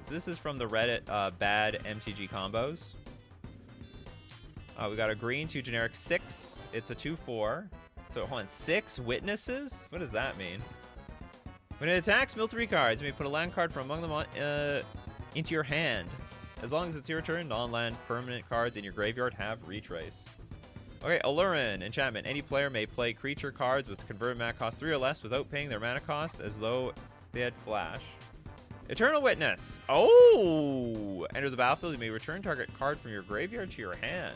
So this is from the Reddit bad-mtg-combos. We got a green, 2 generic, 6. It's a 2/4. So hold on, 6 witnesses? What does that mean? When it attacks, mill 3 cards. You may put a land card from among them into your hand. As long as it's your turn, non-land permanent cards in your graveyard have retrace. Okay, Allurin, enchantment. Any player may play creature cards with converted mana cost 3 or less without paying their mana costs as though they had flash. Eternal Witness. Oh! Enters the battlefield, you may return target card from your graveyard to your hand.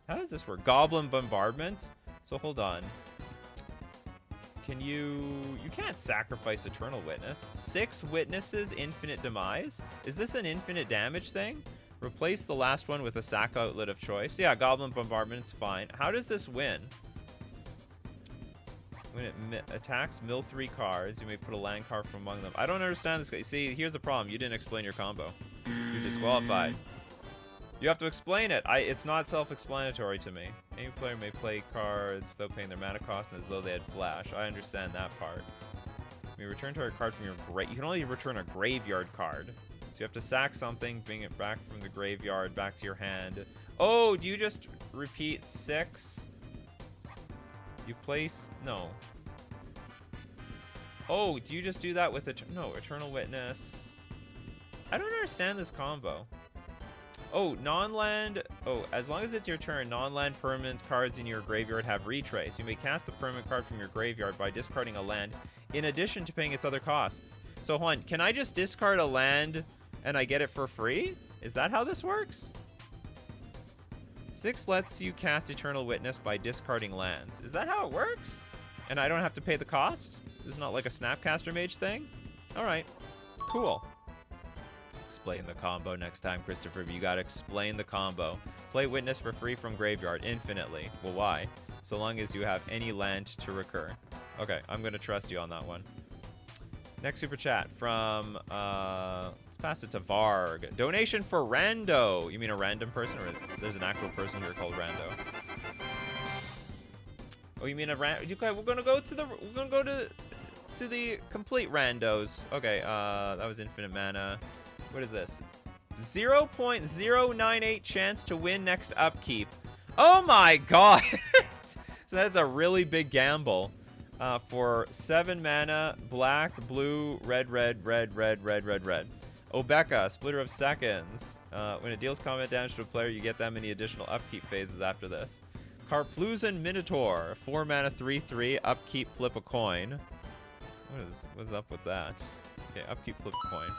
How does this work? Goblin Bombardment? So hold on. Can you can't sacrifice Eternal Witness. 6 witnesses, infinite demise? Is this an infinite damage thing? Replace the last one with a sack outlet of choice. Yeah, Goblin Bombardment's fine. How does this win? When it attacks, mill 3 cards. You may put a land card from among them. I don't understand this guy. See, here's the problem. You didn't explain your combo. You're disqualified. You have to explain it. It's not self-explanatory to me. Any player may play cards without paying their mana cost as though they had flash. I understand that part. You may return to a card from your you can only return a graveyard card. So you have to sack something, bring it back from the graveyard back to your hand. Oh, do you just repeat 6? You place... No. Oh, do you just do that with... No, Eternal Witness. I don't understand this combo. Oh, non-land... Oh, as long as it's your turn, non-land permanent cards in your graveyard have retrace. You may cast the permanent card from your graveyard by discarding a land in addition to paying its other costs. So, hold on. Can I just discard a land and I get it for free? Is that how this works? 6 lets you cast Eternal Witness by discarding lands. Is that how it works? And I don't have to pay the cost? This is not like a Snapcaster Mage thing? Alright. Cool. Explain the combo next time, Christopher. You gotta explain the combo. Play Witness for free from graveyard infinitely. Well, why? So long as you have any land to recur. Okay, I'm gonna trust you on that one. Next super chat from, let's pass it to Varg. Donation for Rando. You mean a random person, or there's an actual person here called Rando? Oh, you mean a okay, we're gonna go to the complete randos. Okay, that was infinite mana. What is this? 0.098 chance to win next upkeep. Oh my god! So that's a really big gamble. For 7 mana, black, blue, red, red, red, red, red, red, red. Obeka, splitter of seconds. When it deals combat damage to a player, you get that many additional upkeep phases after this. Karpluzan Minotaur, 4 mana, 3/3, upkeep, flip a coin. What's up with that? Okay, upkeep, flip a coin.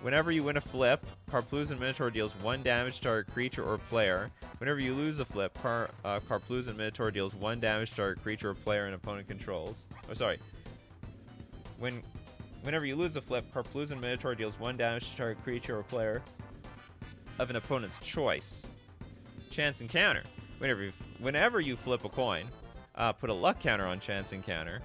Whenever you win a flip, Karpluzan Minotaur deals 1 damage to a creature or player. Whenever you lose a flip, Karpluzan Minotaur deals 1 damage to a creature or player an opponent controls. Oh, sorry. Whenever you lose a flip, Karpluzan Minotaur deals 1 damage to a creature or player of an opponent's choice. Chance encounter. Whenever you flip a coin, put a luck counter on chance encounter.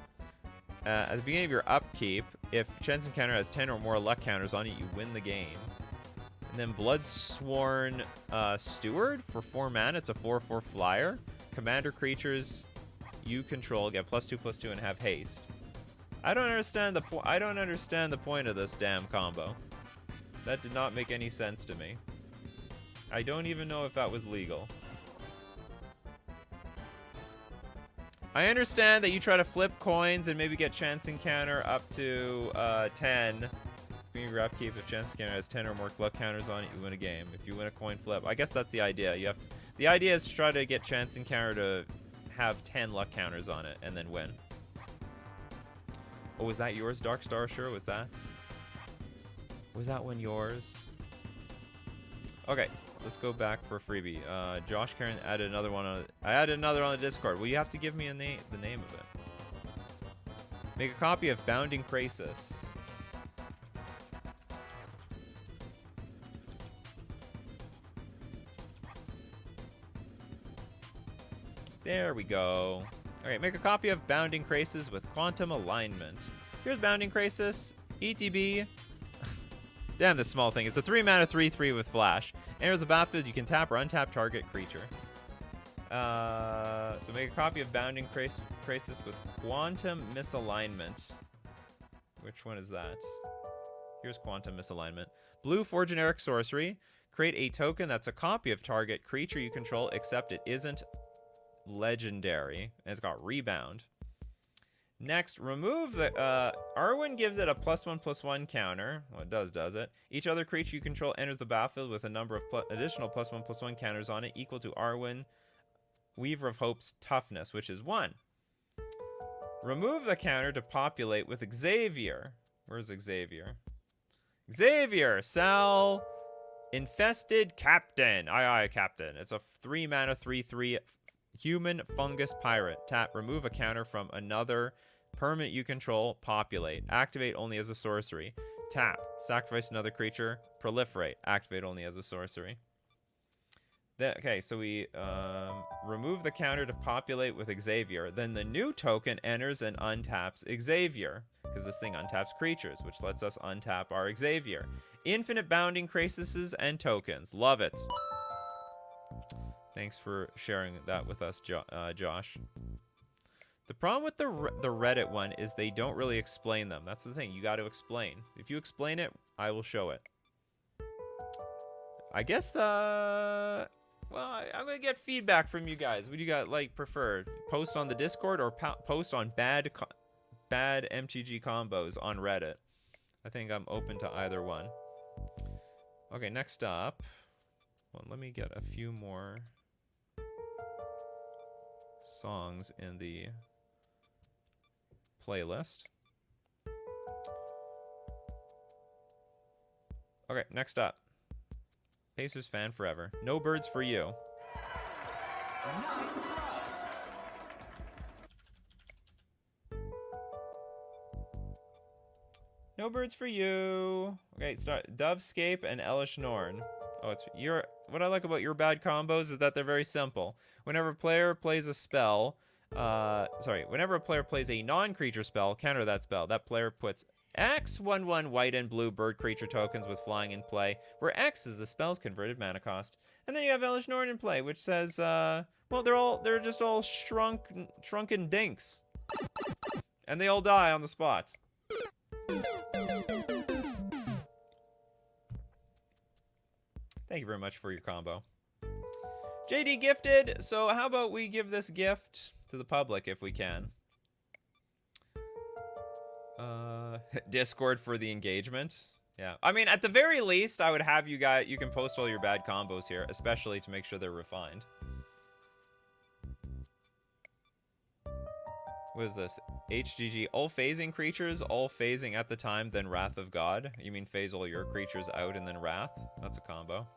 At the beginning of your upkeep, if Chance Encounter has 10 or more luck counters on it, you win the game. And then Bloodsworn Steward for 4 mana. It's a 4/4 flyer. Commander creatures you control get +2/+2 and have haste. I don't understand the point of this damn combo. That did not make any sense to me. I don't even know if that was legal. I understand that you try to flip coins and maybe get Chance Encounter up to 10. Being your upkeep, if Chance Encounter has 10 or more luck counters on it, you win a game. If you win a coin flip, I guess that's the idea. The idea is to try to get Chance Encounter to have 10 luck counters on it and then win. Oh, was that yours, Darkstar? Sure, was that one yours? Okay. Let's go back for a freebie. Josh Karen added another one on. I added another on the Discord. Well, you have to give me the name of it. Make a copy of Bounding Krasis. There we go. Alright, make a copy of Bounding Crisis with Quantum Alignment. Here's Bounding Crisis, ETB. Damn, this small thing. It's a 3-mana 3/3 with Flash. Enters the battlefield, you can tap or untap target creature. So make a copy of Bounding Crisis with Quantum Misalignment. Which one is that? Here's Quantum Misalignment. Blue for generic sorcery. Create a token that's a copy of target creature you control, except it isn't legendary. And it's got Rebound. Next, remove the... Arwen gives it a +1/+1 counter. Well, it does it? Each other creature you control enters the battlefield with a number of additional +1/+1 counters on it equal to Arwen Weaver of Hope's toughness, which is 1. Remove the counter to populate with Xavier. Where's Xavier? Xavier! Sell Infested Captain. Aye, Captain. It's a 3-mana 3/3 human fungus pirate. Tap, remove a counter from another permanent you control, populate. Activate only as a sorcery. Tap, sacrifice another creature, proliferate. Activate only as a sorcery. Okay, so we remove the counter to populate with Xavier. Then the new token enters and untaps Xavier, because this thing untaps creatures, which lets us untap our Xavier. Infinite Bounding Crises and tokens. Love it. Thanks for sharing that with us, Josh. The problem with the Reddit one is they don't really explain them. That's the thing. You got to explain. If you explain it, I will show it. I guess I'm going to get feedback from you guys. What do you got prefer? Post on the Discord or post on bad-mtg-combos on Reddit? I think I'm open to either one. Okay, next up. Well, let me get a few more songs in the playlist. Okay, next up. Pacers fan forever. No birds for you. No birds for you. Okay, start Dovescape and Elish Norn. Oh, what I like about your bad combos is that they're very simple. Whenever a player plays a spell, whenever a player plays a non-creature spell, counter that spell. That player puts X 1/1 white and blue bird creature tokens with flying in play, where X is the spell's converted mana cost. And then you have Elish Norn in play, which says, well, they're just all shrunken dinks, and they all die on the spot. Thank you very much for your combo. JD gifted, so how about we give this gift to the public if we can? Discord for the engagement. Yeah, I mean, at the very least, I would have you guys, you can post all your bad combos here, especially to make sure they're refined. What is this? HGG, all phasing creatures, all phasing at the time, then Wrath of God. You mean phase all your creatures out and then Wrath? That's a combo.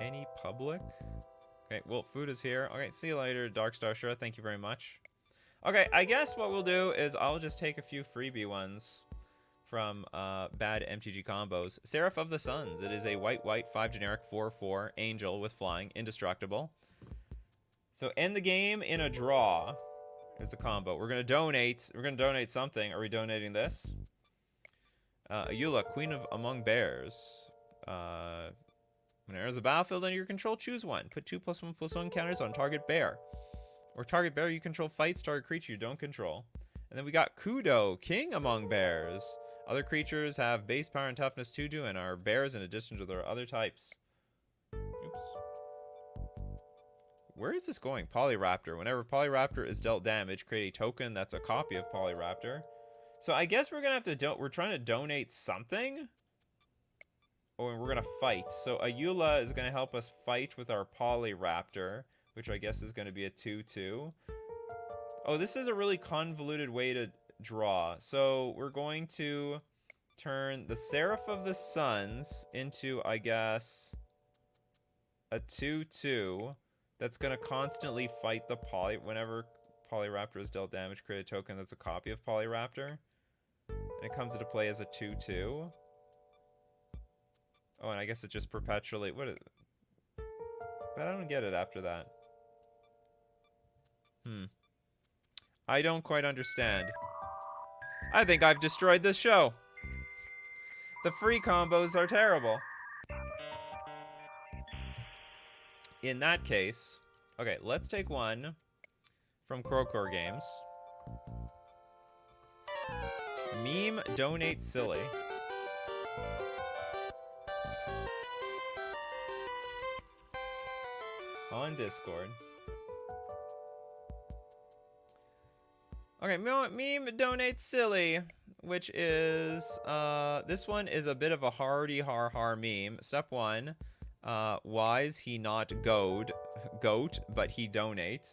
Any public? Okay, well, food is here. Okay, see you later, Darkstar Shura. Thank you very much. Okay, I guess what we'll do is I'll just take a few freebie ones from bad MTG combos. Seraph of the Suns. It is a white 5 generic 4/4 angel with flying, indestructible. So end the game in a draw is the combo. We're gonna donate. We're gonna donate something. Are we donating this? Ayula, Queen of Among Bears. When it enters the battlefield under your control, choose one. Put 2 +1/+1 counters on target bear. Or target bear you control fights target creature you don't control. And then we got Kudo, King Among Bears. Other creatures have base power and toughness 2/2 and are bears in addition to their other types. Oops. Where is this going? Polyraptor. Whenever Polyraptor is dealt damage, create a token that's a copy of Polyraptor. So I guess we're gonna have to we're trying to donate something. Oh, and we're gonna fight. So Ayula is gonna help us fight with our Polyraptor, which I guess is gonna be a 2/2. Oh, this is a really convoluted way to draw. So we're going to turn the Seraph of the Suns into, I guess, a 2/2 that's gonna constantly fight the whenever Polyraptor is dealt damage, create a token that's a copy of Polyraptor. And it comes into play as a 2/2. Oh, and I guess it just perpetually... But I don't get it after that. I don't quite understand. I think I've destroyed this show. The free combos are terrible. In that case, okay, let's take one from Crowcore Games. Meme donate silly. On Discord. Okay, meme donate silly, which is this one is a bit of a hardy har meme. Step 1, why is he not goat, but he donate?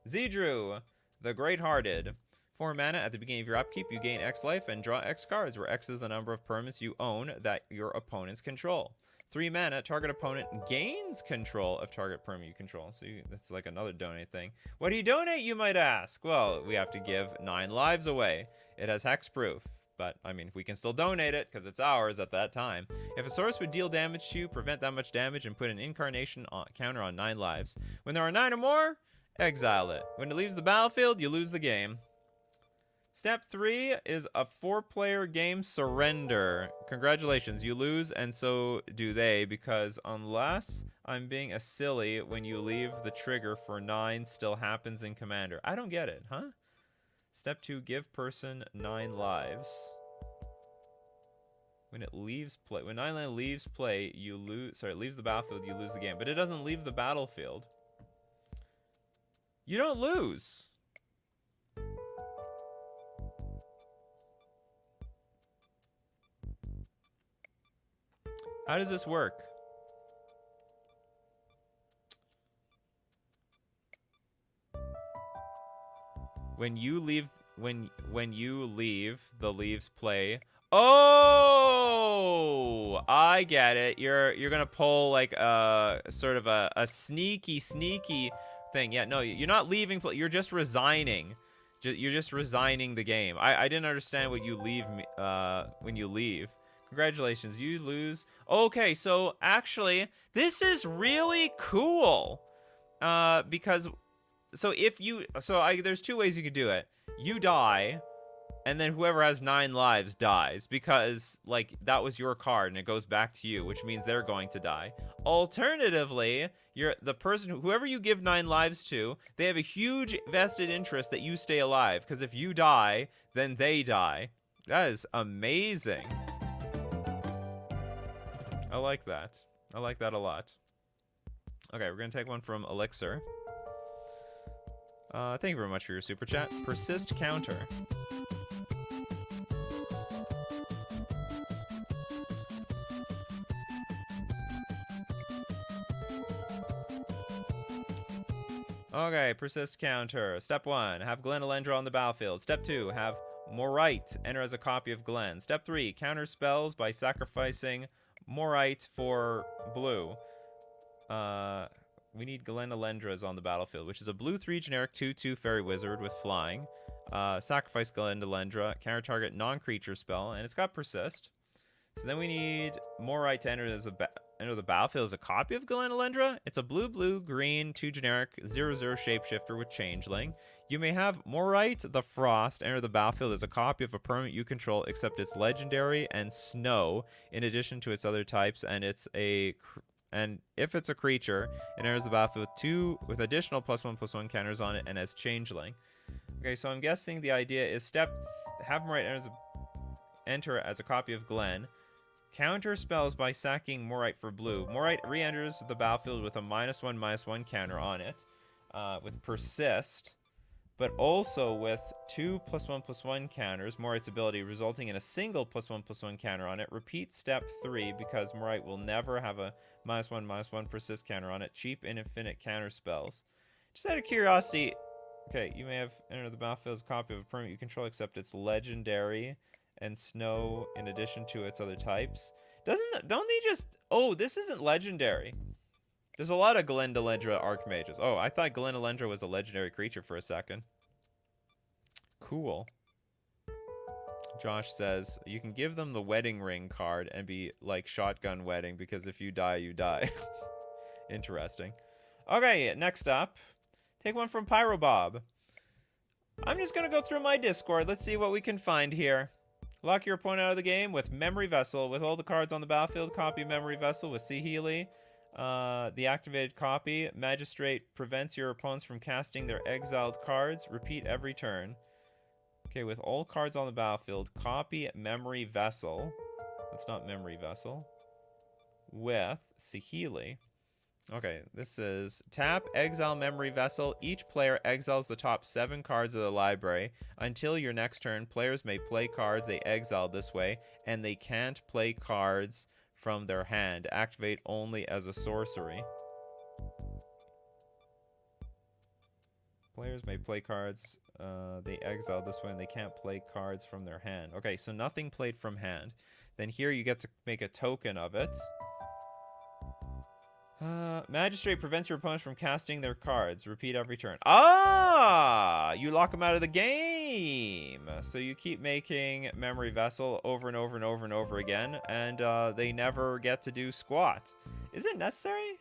Zedrew, the Great-Hearted. 4 mana at the beginning of your upkeep, you gain X life and draw X cards, where X is the number of permanents you own that your opponents control. 3 mana, target opponent gains control of target permanent you control. So that's like another donate thing. What do you donate, you might ask? Well, we have to give 9 lives away. It has hexproof, but I mean, we can still donate it because it's ours at that time. If a source would deal damage to you, prevent that much damage, and put an incarnation counter on 9 lives. When there are 9 or more, exile it. When it leaves the battlefield, you lose the game. Step 3 is a 4-player game surrender. Congratulations, you lose, and so do they, because unless I'm being a silly, when you leave, the trigger for 9 still happens in Commander. I don't get it, huh? Step 2, give person 9 lives. When it leaves play, when 9 leaves play, you lose. Sorry, it leaves the battlefield, you lose the game, but it doesn't leave the battlefield. You don't lose. How does this work? When you leave, when you leave, the leaves play. Oh, I get it. You're gonna pull like a sort of a sneaky thing. Yeah, no, you're not leaving. You're just resigning. You're just resigning the game. I didn't understand what you leave when you leave. Congratulations, you lose. Okay, so actually, this is really cool. Because, there's 2 ways you could do it. You die, and then whoever has 9 lives dies, because, like, that was your card, and it goes back to you, which means they're going to die. Alternatively, whoever you give 9 lives to, they have a huge vested interest that you stay alive, because if you die, then they die. That is amazing. I like that. I like that a lot. Okay, we're going to take one from Elixir. Thank you very much for your super chat. Persist counter. Okay, persist counter. Step 1, have Glen Elendra on the battlefield. Step 2, have Morite enter as a copy of Glen. Step 3, counter spells by sacrificing Morite for blue. We need Glen Elendras on the battlefield, which is a blue 3 generic 2/2 fairy wizard with flying. Sacrifice Glen Elendra, counter target non-creature spell, and it's got persist. So then we need Morite to enter the battlefield as a copy of Glen Elendra. It's a blue green 2 generic 0/0 shapeshifter with changeling. You may have Morite the Frost enter the battlefield as a copy of a permanent you control, except it's legendary and snow in addition to its other types, and if it's a creature, it enters the battlefield with additional +1/+1 counters on it and as changeling. Okay, so I'm guessing the idea is have Morite enter as a copy of Glen. Counter spells by sacking Morite for blue. Morite re-enters the battlefield with a -1/-1 counter on it, with persist, but also with 2 +1/+1 counters, Morite's ability, resulting in a single +1/+1 counter on it. Repeat step 3 because Morite will never have a -1/-1 persist counter on it. Cheap and infinite counter spells. Just out of curiosity, okay, you may have entered the battlefield as a copy of a permanent you control, except it's legendary and snow in addition to its other types. Don't they just... Oh, this isn't legendary. There's a lot of Glen Elendra Archmages. Oh, I thought Glen Elendra was a legendary creature for a second. Cool. Josh says, you can give them the wedding ring card and be like Shotgun Wedding, because if you die, you die. Interesting. Okay, next up. Take one from Pyro Bob. I'm just going to go through my Discord. Let's see what we can find here. Lock your opponent out of the game with Memory Vessel. With all the cards on the battlefield, copy Memory Vessel with Sea Healy. The activated copy. Magistrate prevents your opponents from casting their exiled cards. Repeat every turn. Okay, with all cards on the battlefield, copy Memory Vessel. That's not Memory Vessel. With Sihili. Okay, this is tap, exile Memory Vessel. Each player exiles the top 7 cards of the library. Until your next turn, players may play cards they exiled this way, and they can't play cards from their hand. Activate only as a sorcery. Players may play cards they exiled this way, and they can't play cards from their hand. Okay, so nothing played from hand. Then here you get to make a token of it. Magistrate prevents your opponents from casting their cards. Repeat every turn. Ah! You lock them out of the game! So you keep making Memory Vessel over and over and over and over again, and they never get to do squat. Is it necessary?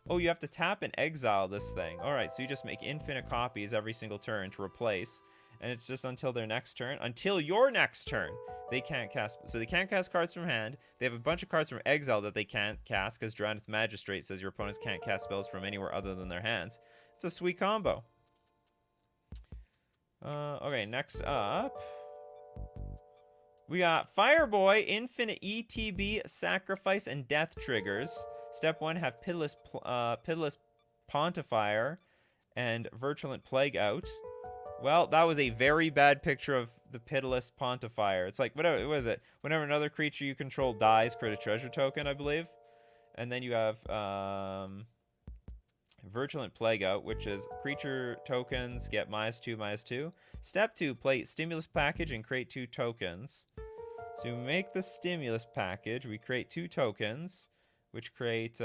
Oh, you have to tap and exile this thing. Alright, so you just make infinite copies every single turn to replace. And it's just until their next turn. Until your next turn, they can't cast. So they can't cast cards from hand. They have a bunch of cards from exile that they can't cast because Drowned Magistrate says your opponents can't cast spells from anywhere other than their hands. It's a sweet combo. Okay, next up, we got Fireboy, Infinite ETB, Sacrifice, and Death triggers. Step 1, have Pitiless Pontifier and Virulent Plague out. Well, that was a very bad picture of the Pitiless Pontifier. It's like, what is it? Whenever another creature you control dies, create a treasure token, I believe. And then you have Virulent Plague out, which is creature tokens get -2/-2. Step 2, play Stimulus Package and create 2 tokens. So we make the Stimulus Package. We create 2 tokens, which create 2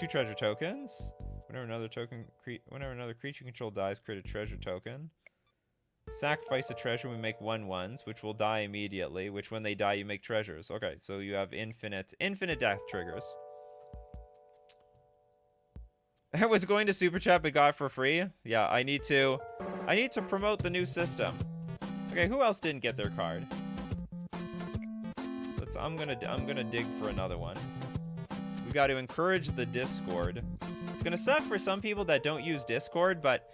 treasure tokens. Whenever another creature you control dies, create a treasure token. Sacrifice a treasure, we make 1/1s, which will die immediately, which when they die, you make treasures. Okay, so you have infinite death triggers. I was going to Super Chat, but got it for free. Yeah, I need to promote the new system. Okay, who else didn't get their card? I'm gonna dig for another one. We got to encourage the Discord. It's gonna suck for some people that don't use Discord, but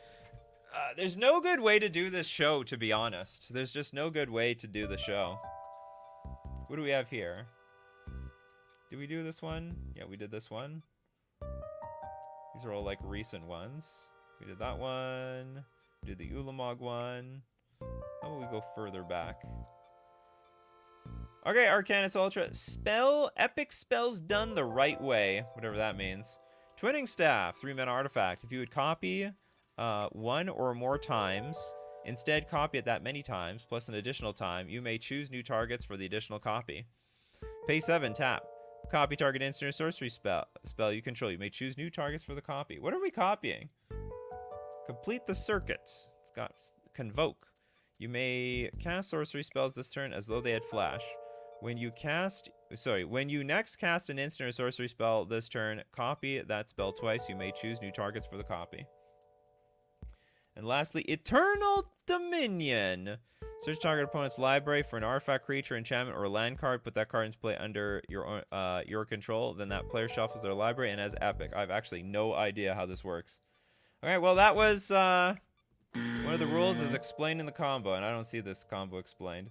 there's no good way to do this show, to be honest. There's just no good way to do the show. What do we have here? Did we do this one? Yeah, we did this one. These are all like recent ones. We did that one. We did the Ulamog one. How about we go further back? Okay, Arcanus Ultra. Spell, epic spells done the right way. Whatever that means. Twinning Staff, 3-mana artifact. If you would copy 1 or more times, instead copy it that many times, plus an additional time, you may choose new targets for the additional copy. Pay 7, tap. Copy target instant or sorcery spell you control. You may choose new targets for the copy. What are we copying? Complete the circuit. It's got Convoke. You may cast sorcery spells this turn as though they had flash. When you next cast an instant or sorcery spell this turn, copy that spell twice. You may choose new targets for the copy. And lastly, Eternal Dominion. Search target opponent's library for an artifact, creature, enchantment, or land card. Put that card into play under your control. Then that player shuffles their library and has epic. I have actually no idea how this works. Okay, well that was one of the rules is explained in the combo, and I don't see this combo explained.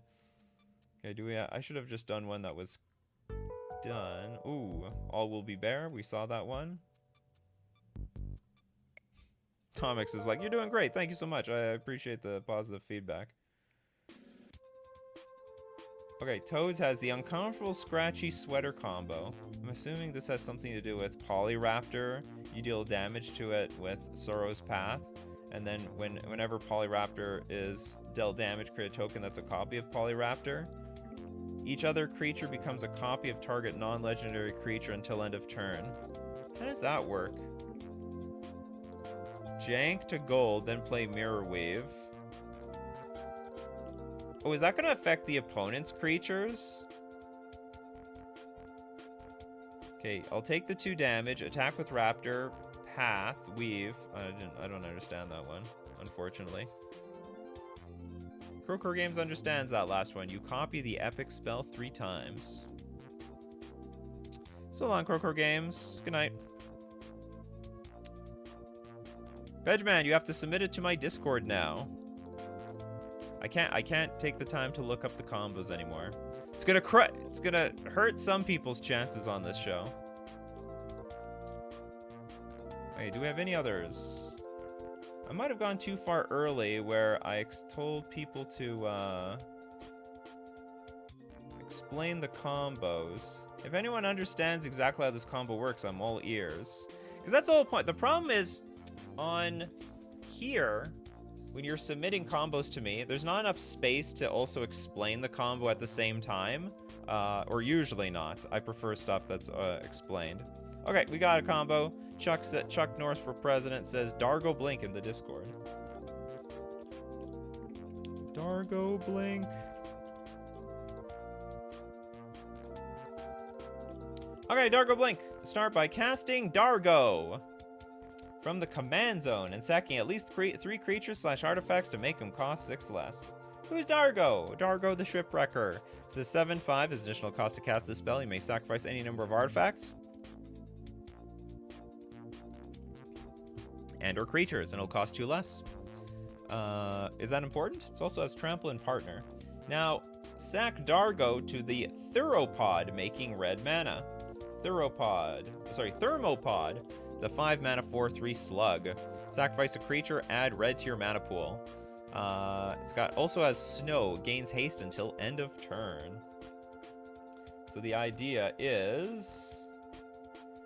Okay, I should have just done one that was done. Ooh, All Will Be Bare. We saw that one. Tomix is like, you're doing great. Thank you so much. I appreciate the positive feedback. Okay, Toads has the Uncomfortable Scratchy Sweater combo. I'm assuming this has something to do with Polyraptor. You deal damage to it with Sorrow's Path. And then whenever Polyraptor is dealt damage, create a token that's a copy of Polyraptor. Each other creature becomes a copy of target non-legendary creature until end of turn. How does that work? Jank to gold, then play Mirror Wave. Oh, is that going to affect the opponent's creatures? Okay, I'll take the 2 damage. Attack with Raptor. Path. Weave. I don't understand that one, unfortunately. Crowcore Games understands that last one. You copy the epic spell 3 times. So long, Crowcore Games. Good night. Bedman, you have to submit it to my Discord now. I can't take the time to look up the combos anymore. It's gonna hurt some people's chances on this show. Okay, do we have any others? I might have gone too far early where I told people to explain the combos. If anyone understands exactly how this combo works, I'm all ears. Because that's the whole point. The problem is, on here, when you're submitting combos to me, there's not enough space to also explain the combo at the same time. Or usually not. I prefer stuff that's explained. Okay, we got a combo. Chuck Norris for president says Dargo Blink in the Discord. Dargo Blink. Okay, Dargo Blink. Start by casting Dargo from the command zone and sacking at least 3 creatures/artifacts to make them cost 6 less. Who's Dargo? Dargo the Shipwrecker. Says 7/5 is additional cost to cast this spell. You may sacrifice any number of artifacts and or creatures, and it'll cost 2 less. Is that important? It also has Trample and Partner. Now, sack Dargo to the Theropod, making red mana. Thermopod, the 5 mana 4/3 slug. Sacrifice a creature, add red to your mana pool. It's also has snow, gains haste until end of turn. So the idea is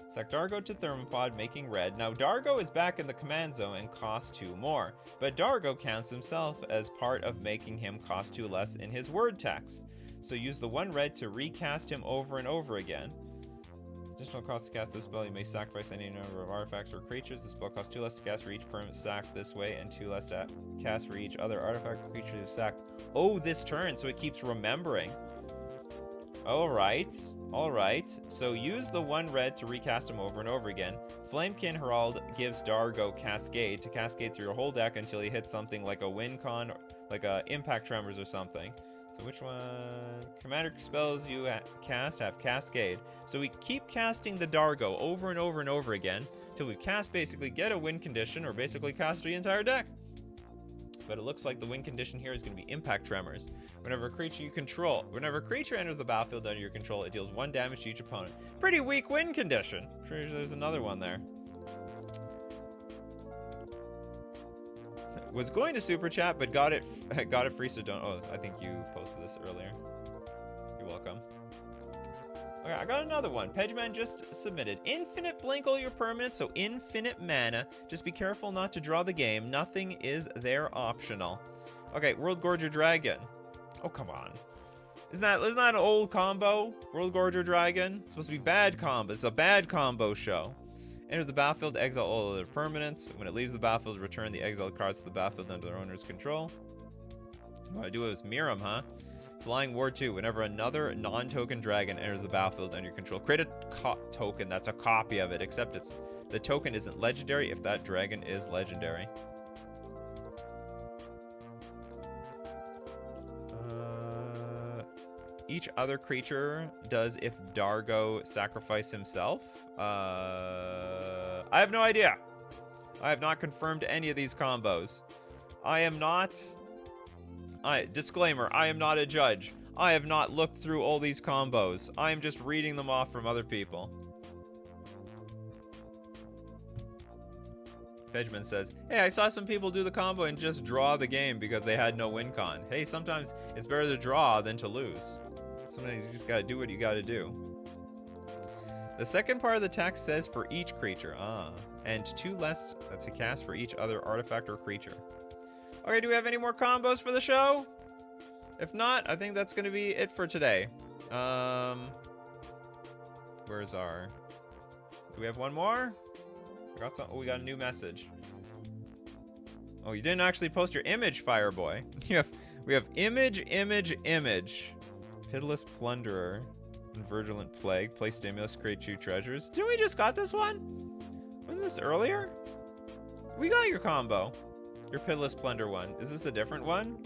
sack Dargo to Thermopod, making red. Now Dargo is back in the command zone and costs 2 more, but Dargo counts himself as part of making him cost 2 less in his word text. So use the 1 red to recast him over and over again. Additional cost to cast this spell, you may sacrifice any number of artifacts or creatures. The spell costs 2 less to cast for each permanent sacked this way, and 2 less to cast for each other artifact or creature you've sacked. Oh, this turn, so it keeps remembering. Alright. So use the 1 red to recast him over and over again. Flamekin Herald gives Dargo Cascade to cascade through your whole deck until he hits something like a win con, or like a Impact Tremors or something. So which one? Commander spells you cast have Cascade. So we keep casting the Dargo over and over and over again till we basically get a win condition, or basically cast the entire deck. But it looks like the win condition here is going to be Impact Tremors. Whenever a creature enters the battlefield under your control, it deals 1 damage to each opponent. Pretty weak win condition. I'm sure there's another one there. Was going to super chat, but got it free, so don't. Oh, I think you posted this earlier. You're welcome. Okay, I got another one. Pedgeman just submitted. Infinite blink all your permanents, so infinite mana. Just be careful not to draw the game. Nothing is there optional. Okay, World Gorger Dragon. Oh, come on. Isn't that an old combo? World Gorger Dragon? It's supposed to be bad combo. It's a bad combo show. Enters the battlefield, exile all other permanents. When it leaves the battlefield, return the exiled cards to the battlefield under their owner's control. What I do is Miram, huh? Flying Ward 2. Whenever another non-token dragon enters the battlefield under your control, create a token that's a copy of it, except the token isn't legendary if that dragon is legendary. Each other creature does if Dargo sacrifice himself. I have no idea. I have not confirmed any of these combos. Disclaimer, I am not a judge. I have not looked through all these combos. I am just reading them off from other people. Benjamin says, hey, I saw some people do the combo and just draw the game because they had no win con. Hey, sometimes it's better to draw than to lose. Sometimes you just gotta do what you gotta do. The second part of the text says for each creature. And 2 less to cast for each other artifact or creature. Okay, do we have any more combos for the show? If not, I think that's gonna be it for today. Where's our... Do we have one more? We got a new message. Oh, you didn't actually post your image, Fireboy. We have image. Pitiless Plunderer. and Virulent Plague. Play Stimulus, create 2 treasures. Didn't we just got this one? Wasn't this earlier? We got your combo. Your Pitiless Plunder one. Is this a different one?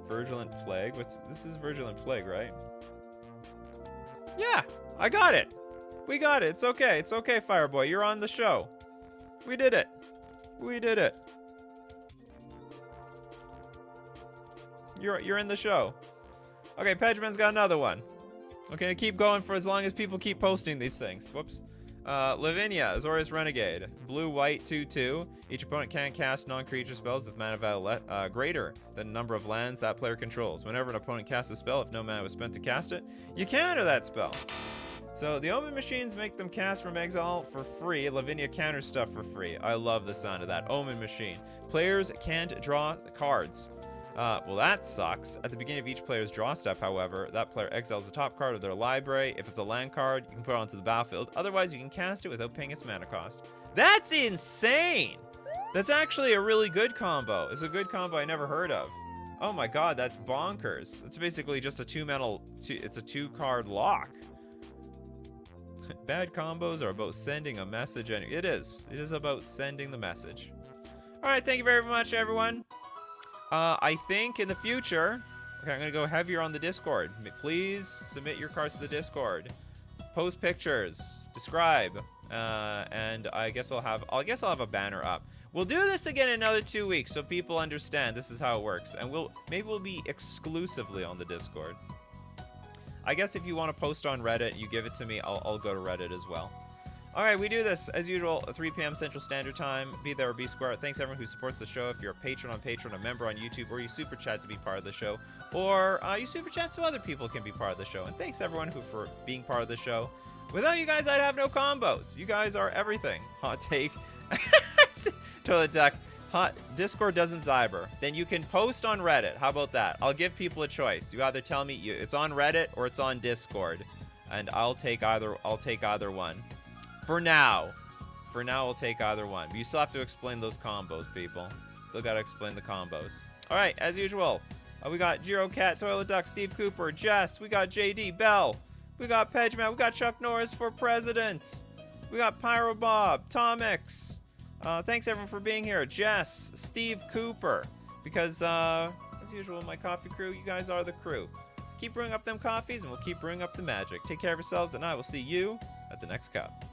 Virulent Plague? This is Virulent Plague, right? Yeah, I got it. We got it. It's okay. It's okay, Fireboy. You're on the show. We did it. We did it. You're in the show. Okay, Pedgeman's got another one. Okay, keep going for as long as people keep posting these things. Whoops. Lavinia, Azorius Renegade. Blue-white 2/2. Each opponent can cast non-creature spells with mana value greater than the number of lands that player controls. Whenever an opponent casts a spell, if no mana was spent to cast it, you counter that spell. So the Omen Machines make them cast from exile for free. Lavinia counters stuff for free. I love the sound of that. Omen Machine. Players can't draw cards. Well, that sucks. At the beginning of each player's draw step, however, that player exiles the top card of their library. If it's a land card, you can put it onto the battlefield. Otherwise, you can cast it without paying its mana cost. That's insane! That's actually a really good combo. It's a good combo I never heard of. Oh my god, that's bonkers. It's basically just a it's a 2-card lock. Bad combos are about sending a message. It is. It is about sending the message. Alright, thank you very much, everyone. I think in the future, okay, I'm going to go heavier on the Discord. Please submit your cards to the Discord. Post pictures. Describe. And I guess I'll have a banner up. We'll do this again in another 2 weeks so people understand this is how it works. And maybe we'll be exclusively on the Discord. I guess if you want to post on Reddit, you give it to me, I'll go to Reddit as well. Alright, we do this, as usual, at 3 p.m. Central Standard Time. Be there or be square. Thanks everyone who supports the show. If you're a patron on Patreon, a member on YouTube, or you super chat to be part of the show, or you super chat so other people can be part of the show. And thanks everyone for being part of the show. Without you guys, I'd have no combos. You guys are everything. Hot take. Toilet Duck. Hot Discord doesn't Zyber. Then you can post on Reddit. How about that? I'll give people a choice. You either tell me it's on Reddit or it's on Discord, and I'll take either one. For now, I'll take either one. But you still have to explain those combos, people. Still got to explain the combos. All right, as usual, we got Jiro Cat, Toilet Duck, Steve Cooper, Jess. We got JD, Bell. We got Pedgeman. We got Chuck Norris for president. We got Pyro Bob, Tom X. Thanks everyone for being here. Jess, Steve Cooper. Because, as usual, my coffee crew, you guys are the crew. Keep brewing up them coffees, and we'll keep brewing up the magic. Take care of yourselves, and I will see you at the next cup.